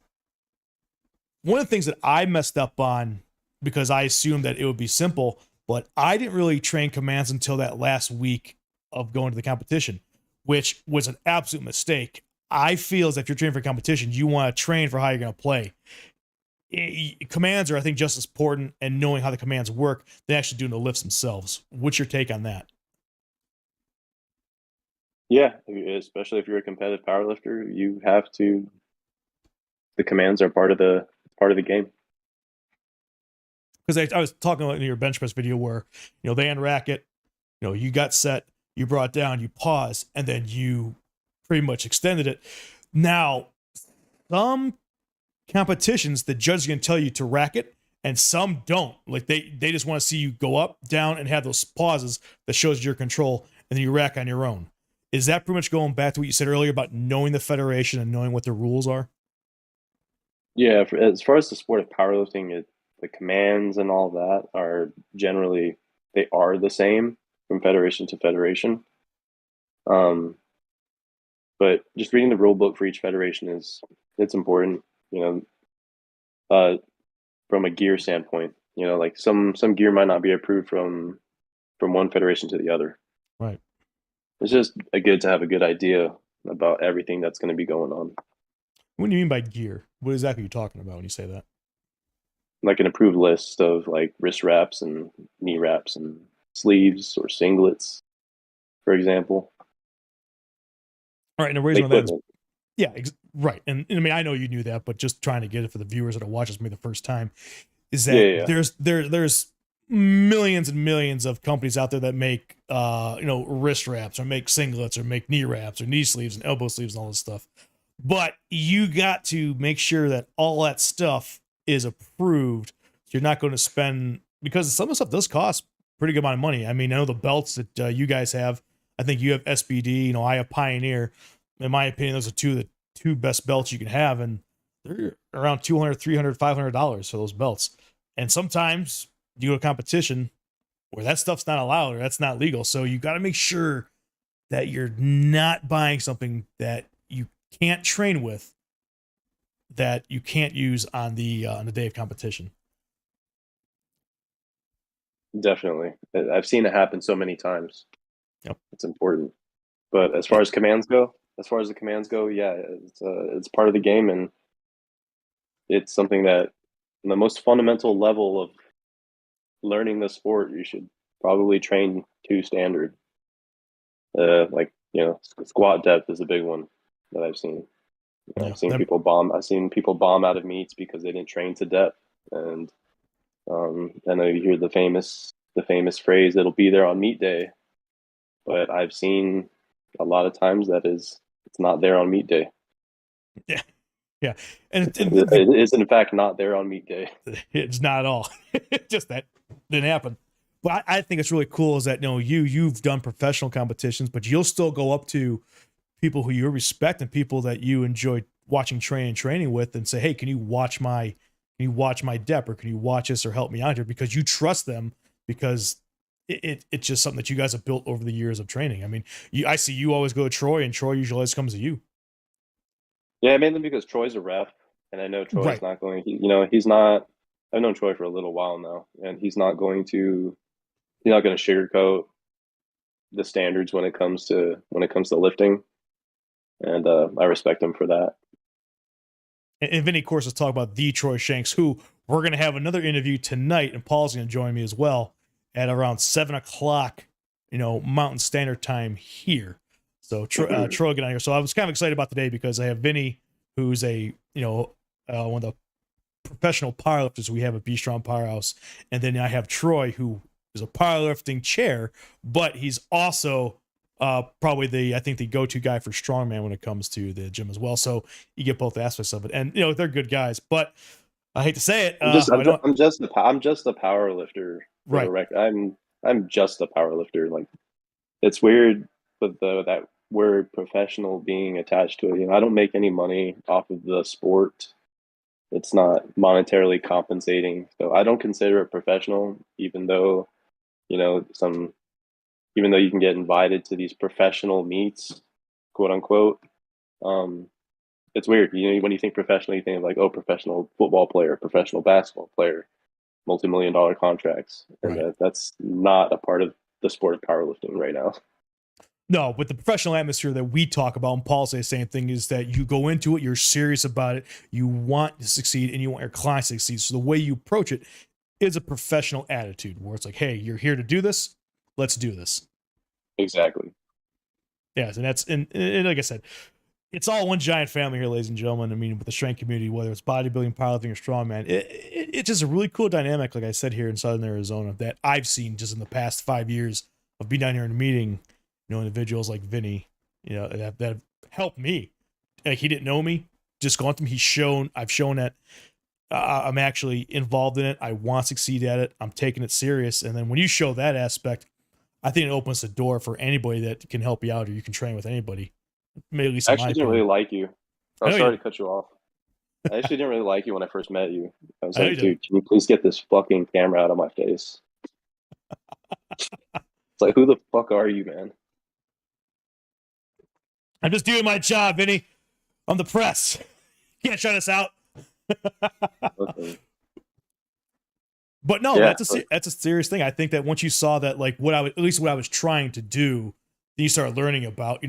One of the things that I messed up on, because I assumed that it would be simple, but I didn't really train commands until that last week of going to the competition, which was an absolute mistake. I feel as if you're training for competition, you want to train for how you're going to play. commands are, I think, just as important, and knowing how the commands work than actually doing the lifts themselves. What's your take on that? Yeah, especially if you're a competitive powerlifter, you have to. The commands are part of the game. Because I was talking about in your bench press video where they unrack it, you got set, you brought down, you pause, and then you pretty much extended it. Now, some competitions, the judge is going to tell you to rack it, and some don't. Like they just want to see you go up, down, and have those pauses that shows your control, and then you rack on your own. Is that pretty much going back to what you said earlier about knowing the federation and knowing what the rules are? Yeah, as far as the sport of powerlifting, the commands and all that are generally they are the same from federation to federation. Um, but just reading the rule book for each federation it's important. Uh, from a gear standpoint, like some gear might not be approved from one federation to the other. Right. It's just good to have a good idea about everything that's going to be going on. What do you mean by gear? What exactly are you talking about when you say that? Like an approved list of like wrist wraps and knee wraps and sleeves or singlets, for example. All right, and the reason Like that is, equipment. yeah, right. And I mean, I know you knew that, but just trying to get it for the viewers that are watching me the first time is Yeah, that yeah, there's millions and millions of companies out there that make wrist wraps or make singlets or make knee wraps or knee sleeves and elbow sleeves and all this stuff. But you got to make sure that all that stuff is approved. You're not going to spend, because some of the stuff does cost pretty good amount of money. I mean, I know the belts that you guys have. I think you have SBD. I have Pioneer. In my opinion, those are the two best belts you can have, and they're around $200, $300, $500 for those belts. And sometimes you go to competition where that stuff's not allowed or that's not legal. So you got to make sure that you're not buying something that you can't train with, that you can't use on the day of competition. definitely. I've seen it happen so many times. Yep. It's important. But as far as the commands go, yeah, it's part of the game, and it's something that, on the most fundamental level of learning the sport, you should probably train to standard. Like squat depth is a big one that I've seen. Yeah. I've seen people bomb. I've seen people bomb out of meets because they didn't train to depth. And I know you hear the famous phrase, "It'll be there on meet day," but I've seen a lot of times it's not there on meet day. Yeah. Yeah. And It is in fact not there on meet day. it's not at all. Just that didn't happen. But I think it's really cool is that you've done professional competitions, but you'll still go up to people who you respect and people that you enjoy watching training with and say, hey, can you watch my dep, or can you watch this or help me out here, because you trust them, because it's just something that you guys have built over the years of training. I mean, I see you always go to Troy, and Troy usually always comes to you. Yeah, mainly because Troy's a ref, and I know Troy's Right. not going. He's not. I've known Troy for a little while now, and he's not going to. He's not going to sugarcoat the standards when it comes to lifting, and I respect him for that. And Vinny, of course, is talking about the Troy Shanks, who we're going to have another interview tonight, and Paul's going to join me as well at around 7:00, Mountain Standard Time here. So Troy get on here. So I was kind of excited about today because I have Vinny, who's one of the professional powerlifters we have at Be Strong Powerhouse, and then I have Troy, who is a powerlifting chair, but he's also probably the go-to guy for strongman when it comes to the gym as well. So you get both aspects of it, and they're good guys. But I hate to say it, I'm just a power lifter for right. the record. I'm just a power lifter. Like, it's weird with that word professional being attached to it. I don't make any money off of the sport. It's not monetarily compensating, so I don't consider it professional. Even though you can get invited to these professional meets, quote unquote. It's weird. When you think professional, you think of like, oh, professional football player, professional basketball player, multi-million-dollar contracts, and Right. that's not a part of the sport of powerlifting right now. No, but the professional atmosphere that we talk about, and Paul says the same thing, is that you go into it, you're serious about it, you want to succeed, and you want your clients to succeed. So the way you approach it is a professional attitude where it's like, hey, you're here to do this, let's do this. Exactly. Yes, and like I said, it's all one giant family here, ladies and gentlemen. I mean, with the strength community, whether it's bodybuilding, powerlifting, or strongman, it's just a really cool dynamic, like I said, here in Southern Arizona that I've seen just in the past 5 years of being down here and meeting, individuals like Vinny, that have helped me. Like, he didn't know me, just gone through. I've shown that I'm actually involved in it. I want to succeed at it. I'm taking it serious. And then when you show that aspect, I think it opens the door for anybody that can help you out, or you can train with anybody. Maybe at least I in my actually didn't opinion. really like you. I I'm know sorry you. to cut you off. I actually didn't really like you when I first met you. I was I know like, you did. dude, can you please get this fucking camera out of my face? It's like, who the fuck are you, man? I'm just doing my job, Vinny. I'm the press. Can't shut us out. Okay. But no, Yeah, that's a serious thing. I think that once you saw that, like what I was trying to do, then you start learning about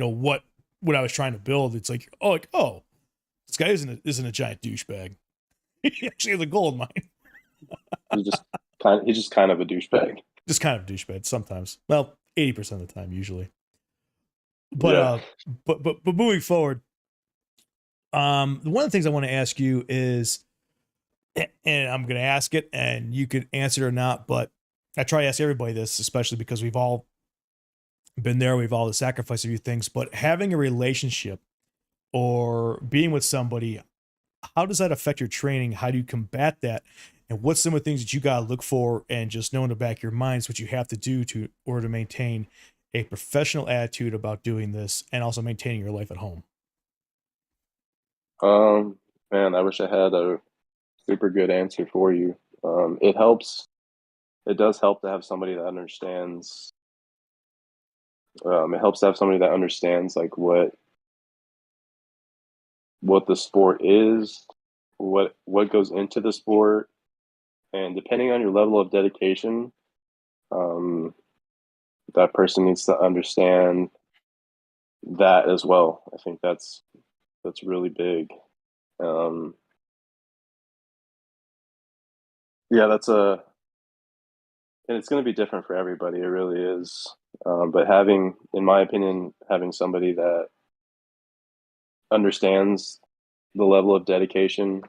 what I was trying to build. It's like this guy isn't a giant douchebag. He actually has a goal in mind. he's just kind of a douchebag. Just kind of douchebag sometimes. Well, 80% of the time, usually. But Yeah. but moving forward, one of the things I want to ask you is, and I'm going to ask it, and you could answer it or not, but I try to ask everybody this, especially because we've all been there, we've all sacrificed a few things. But having a relationship or being with somebody, how does that affect your training? How do you combat that? And what's some of the things that you got to look for, and just know in the back of your minds what you have to do to order to maintain a professional attitude about doing this, and also maintaining your life at home? Man, I wish I had a super good answer for you. It helps. It does help to have somebody that understands. It helps to have somebody that understands like what the sport is, what goes into the sport, and depending on your level of dedication, um, that person needs to understand that as well. I think that's really big. Um, yeah, and it's going to be different for everybody. It really is. But in my opinion, having somebody that understands the level of dedication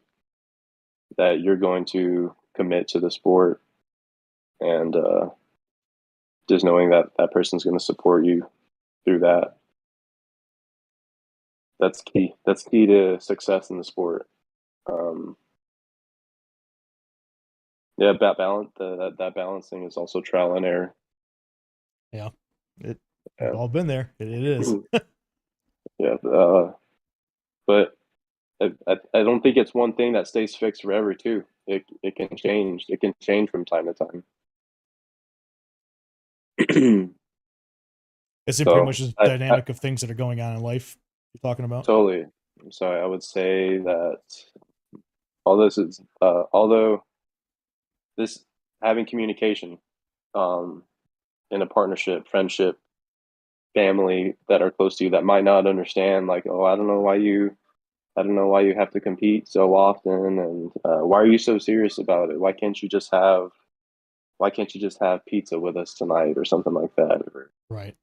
that you're going to commit to the sport, and just knowing that that person's going to support you through that. That's key. That's key to success in the sport. Um, yeah, that balancing is also trial and error. Yeah, we've Yeah, all been there. It is. yeah. But I don't think it's one thing that stays fixed forever. Too. It can change. It can change from time to time. It's in pretty So much the I dynamic of things that are going on in life you're talking about. totally. So I would say that although this having communication, um, in a partnership, friendship, family that are close to you that might not understand, like, oh, I don't know why you have to compete so often, and why are you so serious about it? Why can't you just have pizza with us tonight or something like that? Or, Right.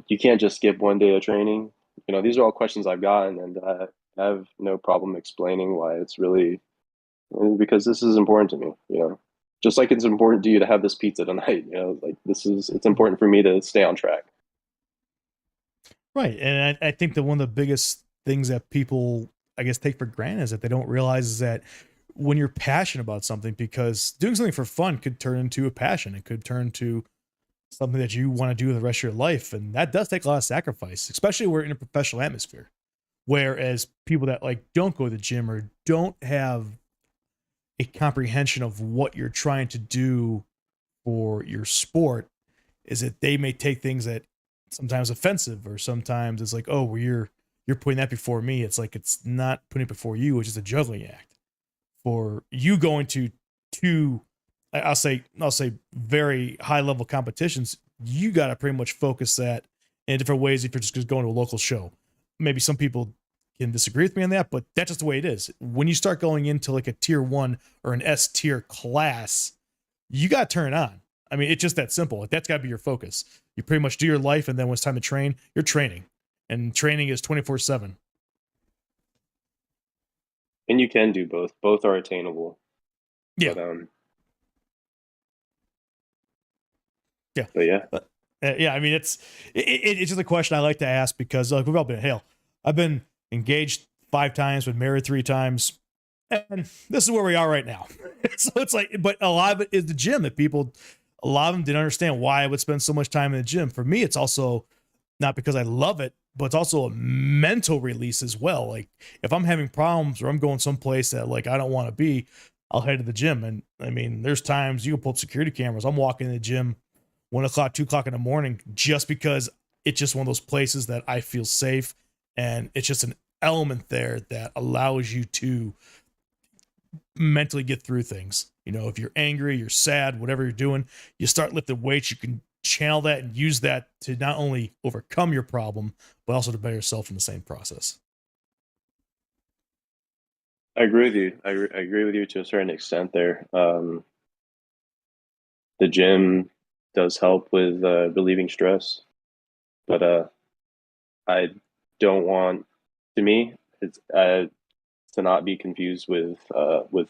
you can't just skip one day of training. These are all questions I've gotten, and I have no problem explaining why it's really because this is important to me. Just like it's important to you to have this pizza tonight. Like it's important for me to stay on track. Right. And I think that one of the biggest things that people, I guess, take for granted is that they don't realize is that when you're passionate about something, because doing something for fun could turn into a passion. It could turn to something that you want to do the rest of your life. And that does take a lot of sacrifice, especially when we're in a professional atmosphere. Whereas people that like don't go to the gym or don't have a comprehension of what you're trying to do for your sport, is that they may take things that sometimes offensive, or sometimes it's like, oh, well, you're putting that before me. It's like, it's not putting it before you, it's just a juggling act for you going to two, I'll say very high level competitions. You got to pretty much focus that in different ways if you're just going to a local show. Maybe some people can disagree with me on that, but that's just the way it is. When you start going into like a tier 1 or an S tier class, you got to turn it on. I mean, it's just that simple. Like, that's got to be your focus. You pretty much do your life, and then when it's time to train, you're training. And training is 24/7. And you can do both. Both are attainable. Yeah. But, but yeah. Yeah, I mean, it's just a question I like to ask because like we've all been, hell, I've been engaged 5 times, been married 3 times, and this is where we are right now. So it's like, but a lot of it is the gym that people, a lot of them didn't understand why I would spend so much time in the gym. For me, it's also not because I love it, but it's also a mental release as well. Like if I'm having problems or I'm going someplace that like I don't want to be, I'll head to the gym. And I mean, there's times you can pull up security cameras. I'm walking in the gym 1 o'clock, 2 o'clock in the morning, just because it's just one of those places that I feel safe. And it's just an element there that allows you to mentally get through things. You know, if you're angry, you're sad, whatever you're doing, you start lifting weights, you can channel that and use that to not only overcome your problem, but also to better yourself in the same process. I agree with you. I agree with you to a certain extent there. The gym does help with relieving stress, but I don't want, to me, it's to not be confused with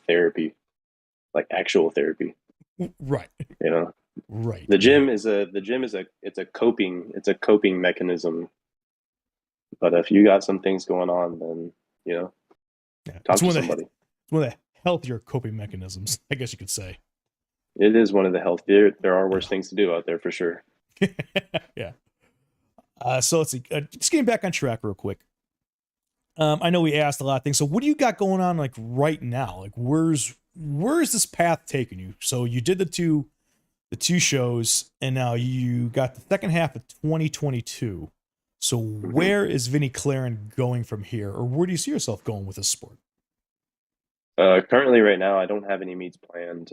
therapy, like actual therapy. Right. You know, Right. the gym is a coping mechanism. But if you got some things going on, then you know, Yeah. talk to somebody. It's one of the healthier coping mechanisms, I guess you could say. It is one of the healthier. There are worse things to do out there for sure. Yeah. So let's see. Just getting back on track real quick. I know we asked a lot of things. So what do you got going on like right now? Like where's this path taking you? So you did the two shows, and now you got the second half of 2022. So where is Vinny Clarin going from here, or where do you see yourself going with this sport? Currently, right now, I don't have any meets planned.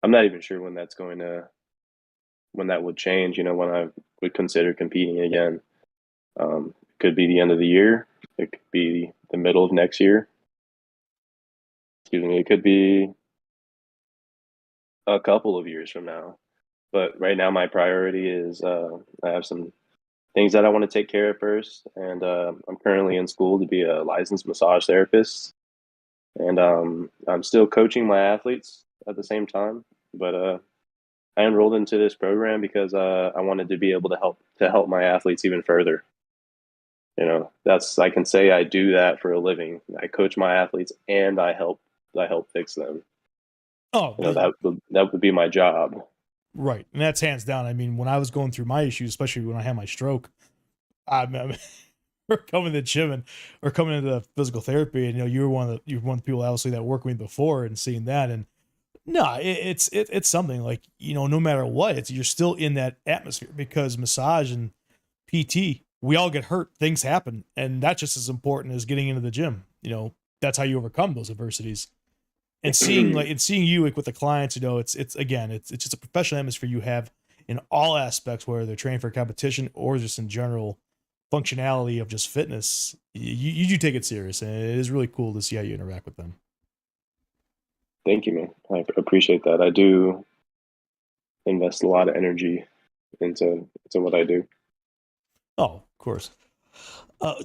I'm not even sure when when that would change. You know, when I would consider competing again. It could be the end of the year. It could be the middle of next year. Excuse me. It could be a couple of years from now. But right now, my priority is I have some things that I want to take care of first, and I'm currently in school to be a licensed massage therapist, and I'm still coaching my athletes at the same time. But I enrolled into this program because I wanted to be able to help my athletes even further. You know, that's, I can say I do that for a living. I coach my athletes and I help fix them. Oh, You know, that would be my job. right. And that's hands down. I mean, when I was going through my issues, especially when I had my stroke, I we're coming to the gym and or coming into the physical therapy, and you know, you were one of the people obviously that worked with me before and seeing that. And no, it's something like, you know, no matter what, it's you're still in that atmosphere because massage and PT, we all get hurt, things happen, and that's just as important as getting into the gym. You know, that's how you overcome those adversities. And seeing you like with the clients, you know, it's again, it's just a professional atmosphere you have in all aspects, whether they're training for competition or just in general functionality of just fitness. You do take it serious, and it is really cool to see how you interact with them. Thank you, man. I appreciate that. I do invest a lot of energy into what I do. Oh, of course.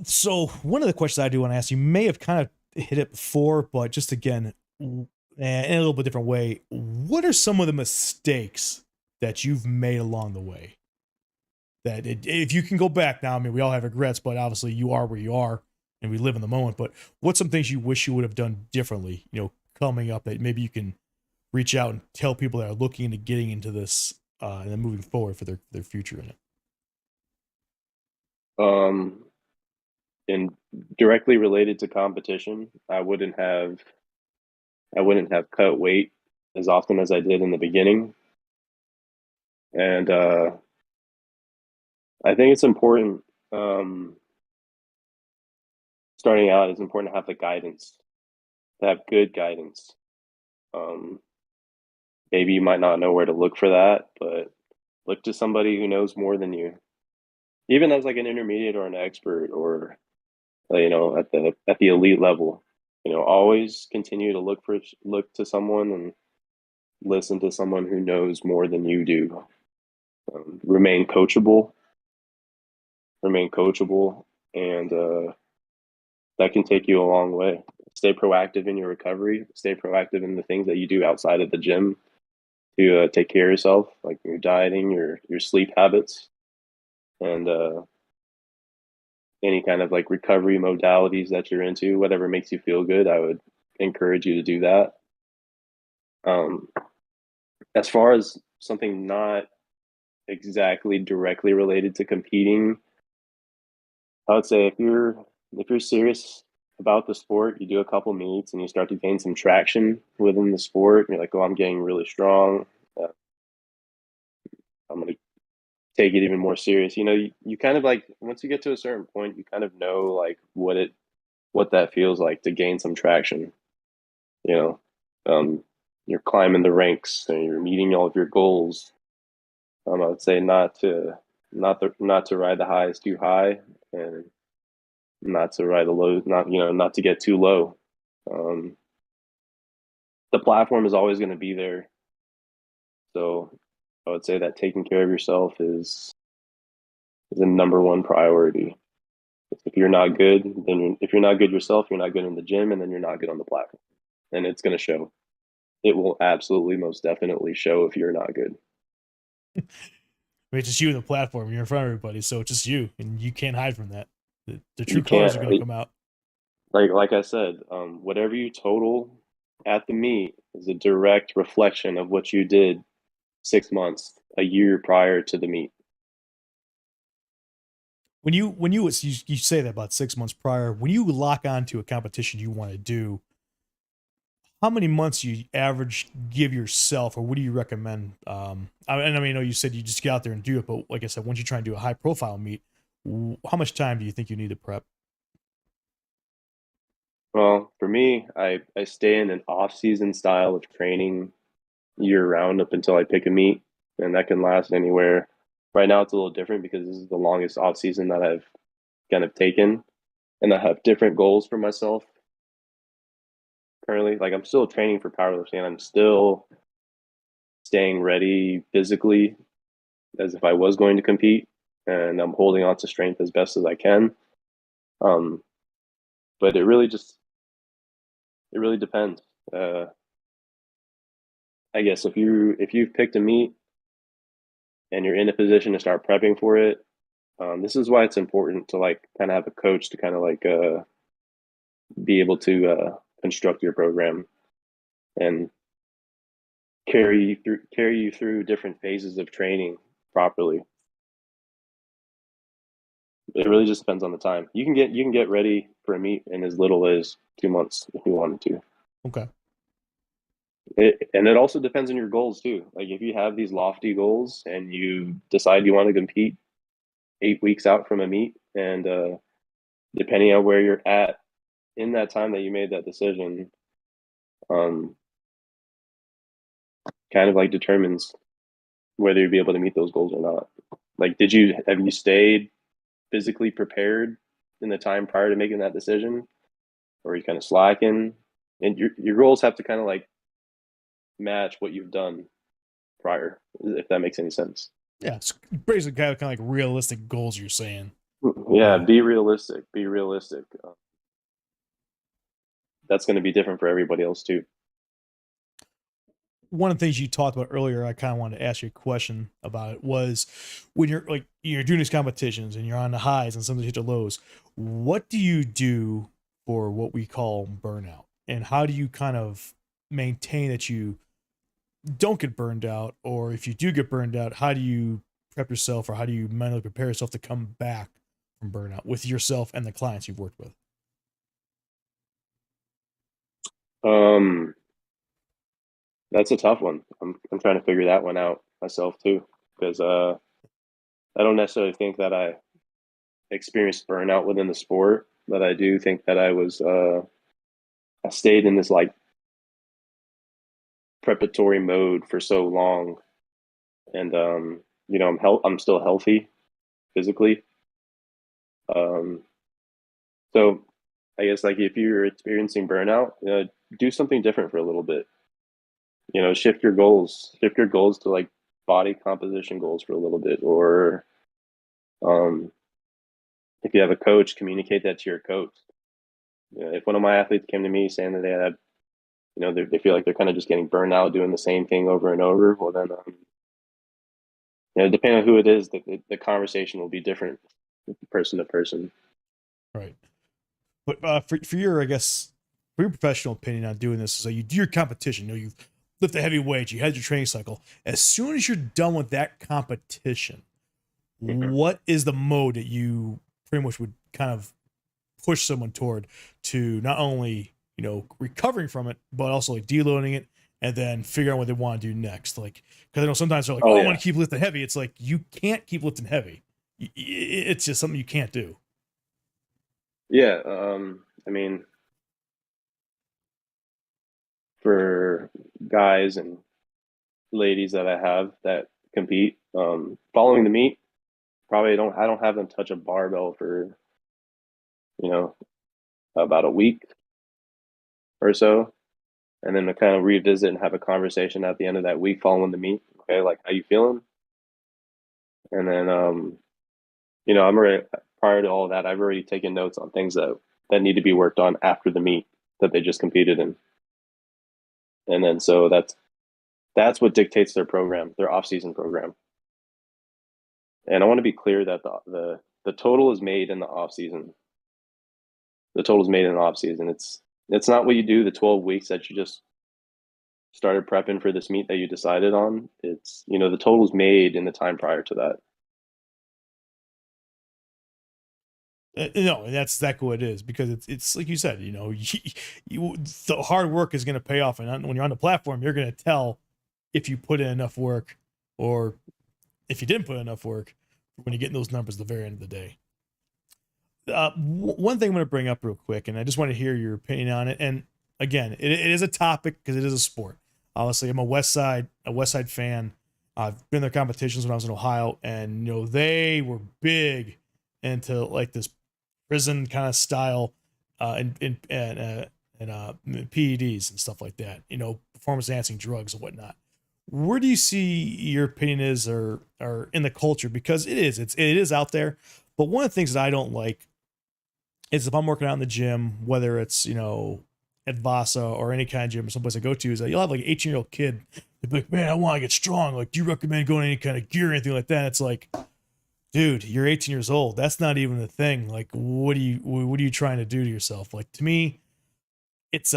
So one of the questions I do want to ask, you may have kind of hit it before, but just again, in a little bit different way, what are some of the mistakes that you've made along the way? That if you can go back now, I mean, we all have regrets, but obviously you are where you are, and we live in the moment. But what's some things you wish you would have done differently? You know, coming up that maybe you can reach out and tell people that are looking into getting into this and then moving forward for their future in it. Um, and directly related to competition, I wouldn't have cut weight as often as I did in the beginning. And I think it's important, starting out, it's important to have the guidance, to have good guidance. Um, Maybe you might not know where to look for that, but look to somebody who knows more than you. even as like an intermediate or an expert, or you know, at the elite level, you know, always continue to look to someone and listen to someone who knows more than you do. Remain coachable, remain coachable, and that can take you a long way. Stay proactive in your recovery. Stay proactive in the things that you do outside of the gym to take care of yourself, like your dieting, your sleep habits, and any kind of like recovery modalities that you're into. Whatever makes you feel good, I would encourage you to do that. Um, as far as something not exactly directly related to competing, I would say if you're serious about the sport, you do a couple meets and you start to gain some traction within the sport. You're like, oh, I'm getting really strong. I'm gonna take it even more serious. You know, you kind of like once you get to a certain point, you kind of know like what that feels like to gain some traction. You know, you're climbing the ranks and you're meeting all of your goals. I would say not to ride the highs too high and not to ride the low, not you know, not to get too low. Um, the platform is always going to be there, so I would say that taking care of yourself is a number one priority. If you're not good, if you're not good yourself, you're not good in the gym, and then you're not good on the platform, and it's going to show. It will absolutely, most definitely show if you're not good. I mean, it's just you and the platform. You're in front of everybody, so it's just you, and you can't hide from that. The true You colors can't are going to come out. like I said, whatever you total at the meet is a direct reflection of what you did 6 months, a year prior to the meet. When you say that about 6 months prior, when you lock onto a competition you want to do, how many months do you average give yourself, or what do you recommend? And I mean, I know you said you just get out there and do it, but like I said, once you try and do a high profile meet, how much time do you think you need to prep? Well, for me, I stay in an off-season style of training year round up until I pick a meet, and that can last anywhere. Right now, it's a little different because this is the longest off season that I've kind of taken, and I have different goals for myself currently. Like I'm still training for powerlifting, and I'm still staying ready physically as if I was going to compete, and I'm holding on to strength as best as I can. Um, but it really depends. Uh, I guess if you've picked a meet and you're in a position to start prepping for it, this is why it's important to like kind of have a coach to kind of like be able to construct your program and carry you through different phases of training properly. It really just depends on the time. You can get ready for a meet in as little as 2 months if you wanted to. Okay. And it also depends on your goals too. Like if you have these lofty goals and you decide you want to compete 8 weeks out from a meet, and depending on where you're at in that time that you made that decision, um, kind of like determines whether you'll be able to meet those goals or not. Like, have you stayed physically prepared in the time prior to making that decision, or are you kind of slacking? And your goals have to kind of like match what you've done prior, if that makes any sense. Yeah, it's basically kind of like realistic goals you're saying. Yeah, Yeah. be realistic. Be realistic. That's going to be different for everybody else too. One of the things you talked about earlier, I kind of wanted to ask you a question about it, was when you're like you're doing these competitions and you're on the highs and sometimes you hit the lows. What do you do for what we call burnout, and how do you kind of maintain that you don't get burned out, or if you do get burned out, how do you prep yourself, or how do you mentally prepare yourself to come back from burnout with yourself and the clients you've worked with? Um, that's a tough one. I'm trying to figure that one out myself too, because I don't necessarily think that I experienced burnout within the sport, but I do think that I stayed in this like preparatory mode for so long, and you know I'm still healthy physically, Um, so I guess like if you're experiencing burnout, do something different for a little bit. Shift your goals to like body composition goals for a little bit, or um, if you have a coach, communicate that to your coach. If one of my athletes came to me saying that they had, they feel like they're kind of just getting burned out doing the same thing over and over, well then, depending on who it is, the conversation will be different person to person. Right. But for your, I guess, for your professional opinion on doing this, so you do your competition. You've lifted heavy weights, you had your training cycle. As soon as you're done with that competition, Mhm. what is the mode that you pretty much would kind of push someone toward to not only recovering from it, but also like deloading it and then figure out what they want to do next? Like, because I know sometimes they're like, Oh "Oh, I want yeah, to keep lifting heavy." It's like you can't keep lifting heavy. It's just something you can't do. yeah. I mean, for guys and ladies that I have that compete, following the meet, probably don't I don't have them touch a barbell for you know about a week or so, and then to kind of revisit and have a conversation at the end of that week following the meet. Okay, like how you feeling? And then I'm already prior to all of that, I've already taken notes on things that need to be worked on after the meet that they just competed in, and then so that's what dictates their program, their off season program. And I want to be clear that the total is made in the off season. The total is made in the off season. It's not what you do the 12 weeks that you just started prepping for this meet that you decided on. It's the total's made in the time prior to that. No, and that's exactly what it is, because it's like you said, the hard work is going to pay off, and when you're on the platform, you're going to tell if you put in enough work or if you didn't put in enough work when you get in those numbers at the very end of the day. One thing I'm going to bring up real quick, and I just want to hear your opinion on it. And again, it is a topic because it is a sport. Obviously, I'm a West Side fan. I've been to their competitions when I was in Ohio, and they were big into like this prison kind of style, and PEDs and stuff like that. Performance enhancing drugs and whatnot. Where do you see your opinion is, or in the culture? Because it is out there. But one of the things that I don't like is if I'm working out in the gym, whether it's at Vasa or any kind of gym or someplace I go to, is that you'll have like an 18-year-old kid. They'll be like, "Man, I want to get strong. Like, do you recommend going to any kind of gear or anything like that?" And it's like, dude, you're 18 years old. That's not even a thing. Like, what are you trying to do to yourself? Like, to me, it's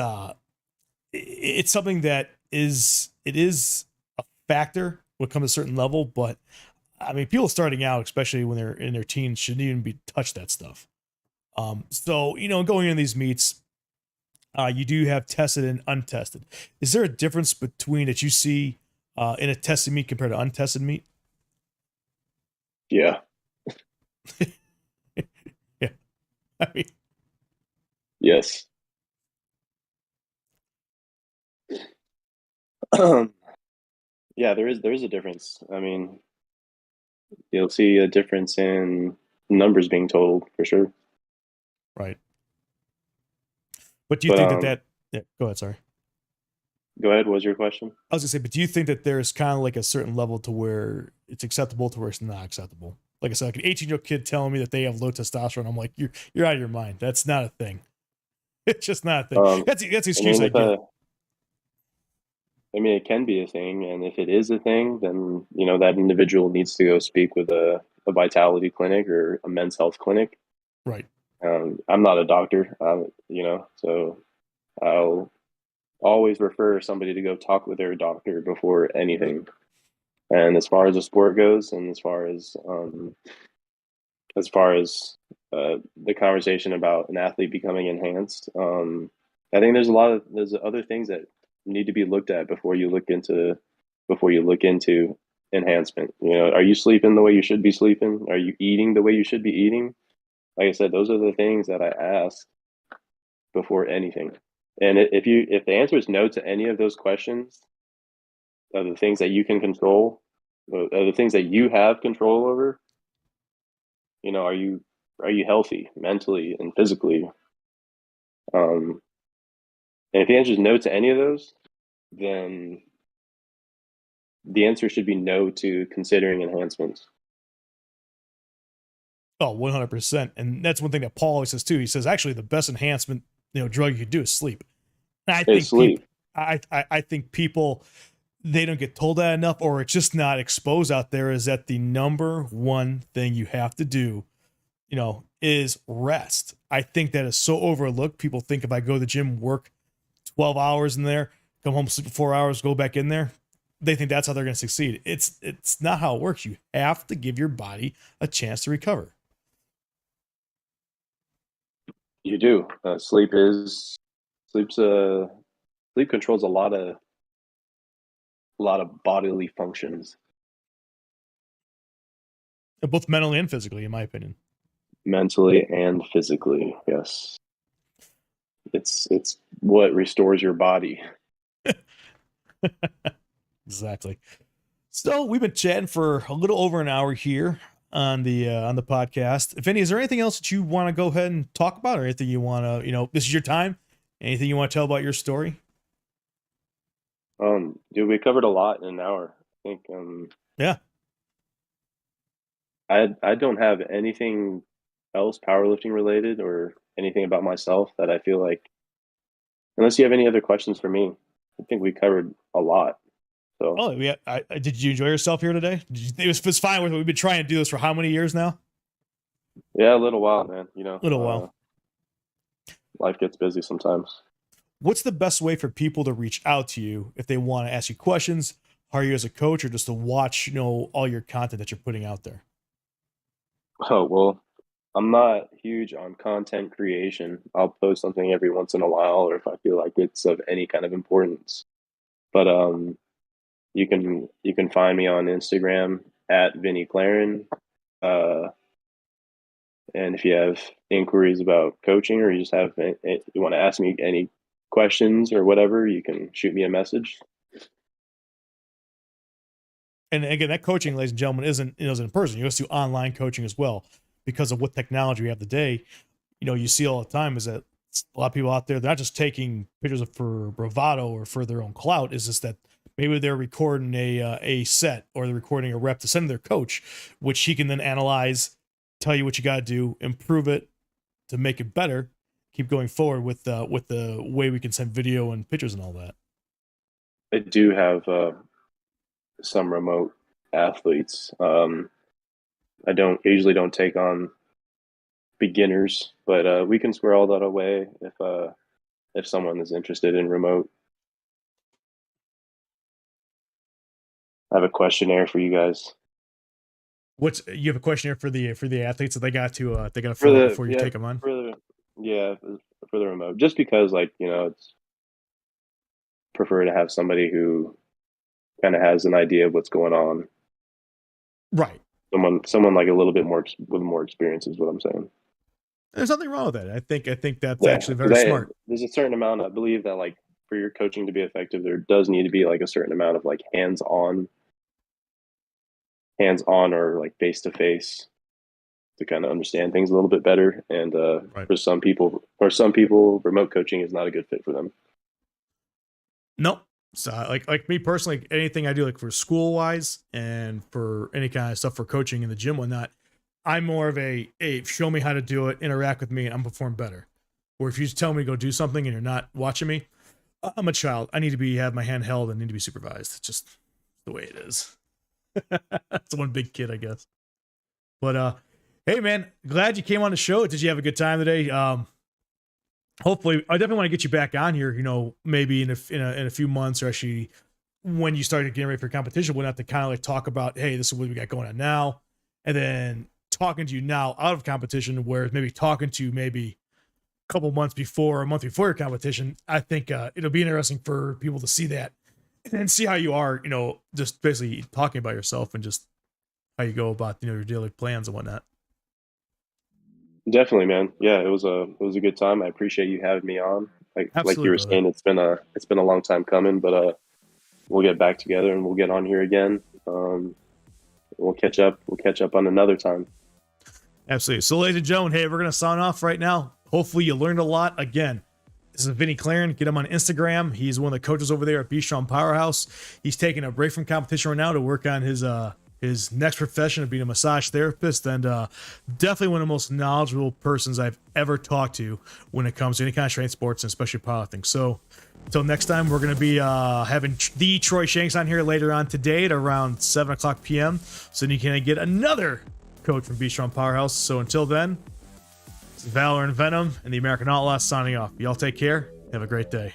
it's something that is a factor when it comes to a certain level. But I mean, people starting out, especially when they're in their teens, shouldn't even be touch that stuff. So going into these meets, you do have tested and untested. Is there a difference between that you see in a tested meat compared to untested meat? Yeah. Yeah, I mean, Yes. Yeah, there is a difference. I mean, you'll see a difference in numbers being totaled for sure. right. But do you But think that yeah, go ahead, sorry. go ahead. What was your question? I was gonna say, but do you think that there's kind of like a certain level to where it's acceptable to where it's not acceptable? Like I said, like an 18-year-old kid telling me that they have low testosterone, I'm like, you're out of your mind. That's not a thing. It's just not a thing. Um, That's the I excuse mean, I if get. I mean, it can be a thing, and if it is a thing, then that individual needs to go speak with a vitality clinic or a men's health clinic. Right. I'm not a doctor, so I'll always refer somebody to go talk with their doctor before anything. And as far as the sport goes, and as far as the conversation about an athlete becoming enhanced, I think there's other things that need to be looked at before you look into enhancement. Are you sleeping the way you should be sleeping? Are you eating the way you should be eating? Like I said, those are the things that I ask before anything. And if the answer is no to any of those questions, of the things that you can control, of the things that you have control over, are you are you healthy mentally and physically? And if the answer is no to any of those, then the answer should be no to considering enhancements. Oh, 100%. And that's one thing that Paul always says too. He says, actually, the best enhancement, drug you could do is sleep. And I It's think people, sleep. I think people, they don't get told that enough, or it's just not exposed out there, is that the number one thing you have to do, is rest. I think that is so overlooked. People think if I go to the gym, work 12 hours in there, come home, sleep for 4 hours, go back in there, they think that's how they're going to succeed. It's not how it works. You have to give your body a chance to recover. You do. Sleep's sleep controls a lot of bodily functions, Both mentally and physically, in my opinion. mentally and physically. Yes, it's what restores your body. Exactly. So we've been chatting for a little over an hour here on the podcast. Vinny, is there anything else that you want to go ahead and talk about, or anything you want to, this is your time. Anything you want to tell about your story? Dude, we covered a lot in an hour. I think Yeah. I don't have anything else powerlifting related or anything about myself that I feel like, unless you have any other questions for me, I think we covered a lot. So Oh, yeah. Did you enjoy yourself here today? It's fine. We've been trying to do this for how many years now? yeah, a little while, man. A little while. Life gets busy sometimes. What's the best way for people to reach out to you if they want to ask you questions, hire you as a coach, or just to watch, all your content that you're putting out there? Oh, well, I'm not huge on content creation. I'll post something every once in a while, or if I feel like it's of any kind of importance. But you can find me on Instagram at Vinny Clarin. Uh, and if you have inquiries about coaching, or you just have you want to ask me any questions or whatever, you can shoot me a message. And again, that coaching, ladies and gentlemen, isn't in person. You also do online coaching as well, because of what technology we have today. You see all the time is that a lot of people out there, they're not just taking pictures for bravado or for their own clout. Is just that maybe they're recording a set, or they're recording a rep to send to their coach, which he can then analyze, tell you what you got to do, improve it to make it better, keep going forward with the way we can send video and pictures and all that. I do have some remote athletes. I usually don't take on beginners, but we can square all that away if someone is interested in remote. I have a questionnaire for you guys. You have a questionnaire for the athletes that they got to For fill out the before you take them on? yeah, for the remote, just because, like, it's prefer to have somebody who kind of has an idea of what's going on. Right. Someone like a little bit more with more experience is what I'm saying. There's nothing wrong with that. I think that's Yeah, actually very smart. there's a certain amount. I believe that, like, for your coaching to be effective, there does need to be like a certain amount of like hands on or like face to face to kind of understand things a little bit better. And Right. for some people, remote coaching is not a good fit for them. Nope. So like me personally, anything I do like for school wise and for any kind of stuff for coaching in the gym, whatnot, I'm more of a, hey, show me how to do it, interact with me, and I'm perform better. Or if you just tell me to go do something and you're not watching me, I'm a child. I need to have my hand held and need to be supervised. It's just the way it is. It's one big kid, I guess. But hey man, glad you came on the show. Did you have a good time today? Hopefully, I definitely want to get you back on here. Maybe in a few months, or actually when you started getting ready for competition, we'll have to kind of like talk about, hey, this is what we got going on now, and then talking to you now out of competition, where maybe talking to you maybe a couple months before, a month before your competition. I think it'll be interesting for people to see that and see how you are, just basically talking about yourself and just how you go about, your daily plans and whatnot. Definitely, man. Yeah, it was a good time. I appreciate you having me on. Like you Absolutely, were brother. saying, it's been a long time coming, but we'll get back together and we'll get on here again. We'll catch up. We'll catch up on another time. Absolutely. So, ladies and gentlemen, hey, we're going to sign off right now. Hopefully, you learned a lot. Again, this is Vinny Clarin. Get him on Instagram. He's one of the coaches over there at Be Strong Powerhouse. He's taking a break from competition right now to work on his next profession of being a massage therapist, and definitely one of the most knowledgeable persons I've ever talked to when it comes to any kind of strength sports, and especially powerlifting. So until next time, we're going to be having the Troy Shanks on here later on today at around 7 o'clock p.m. so you can get another coach from Be Strong Powerhouse. So until then, it's Valor and Venom and the American Outlaws signing off. Y'all take care. Have a great day.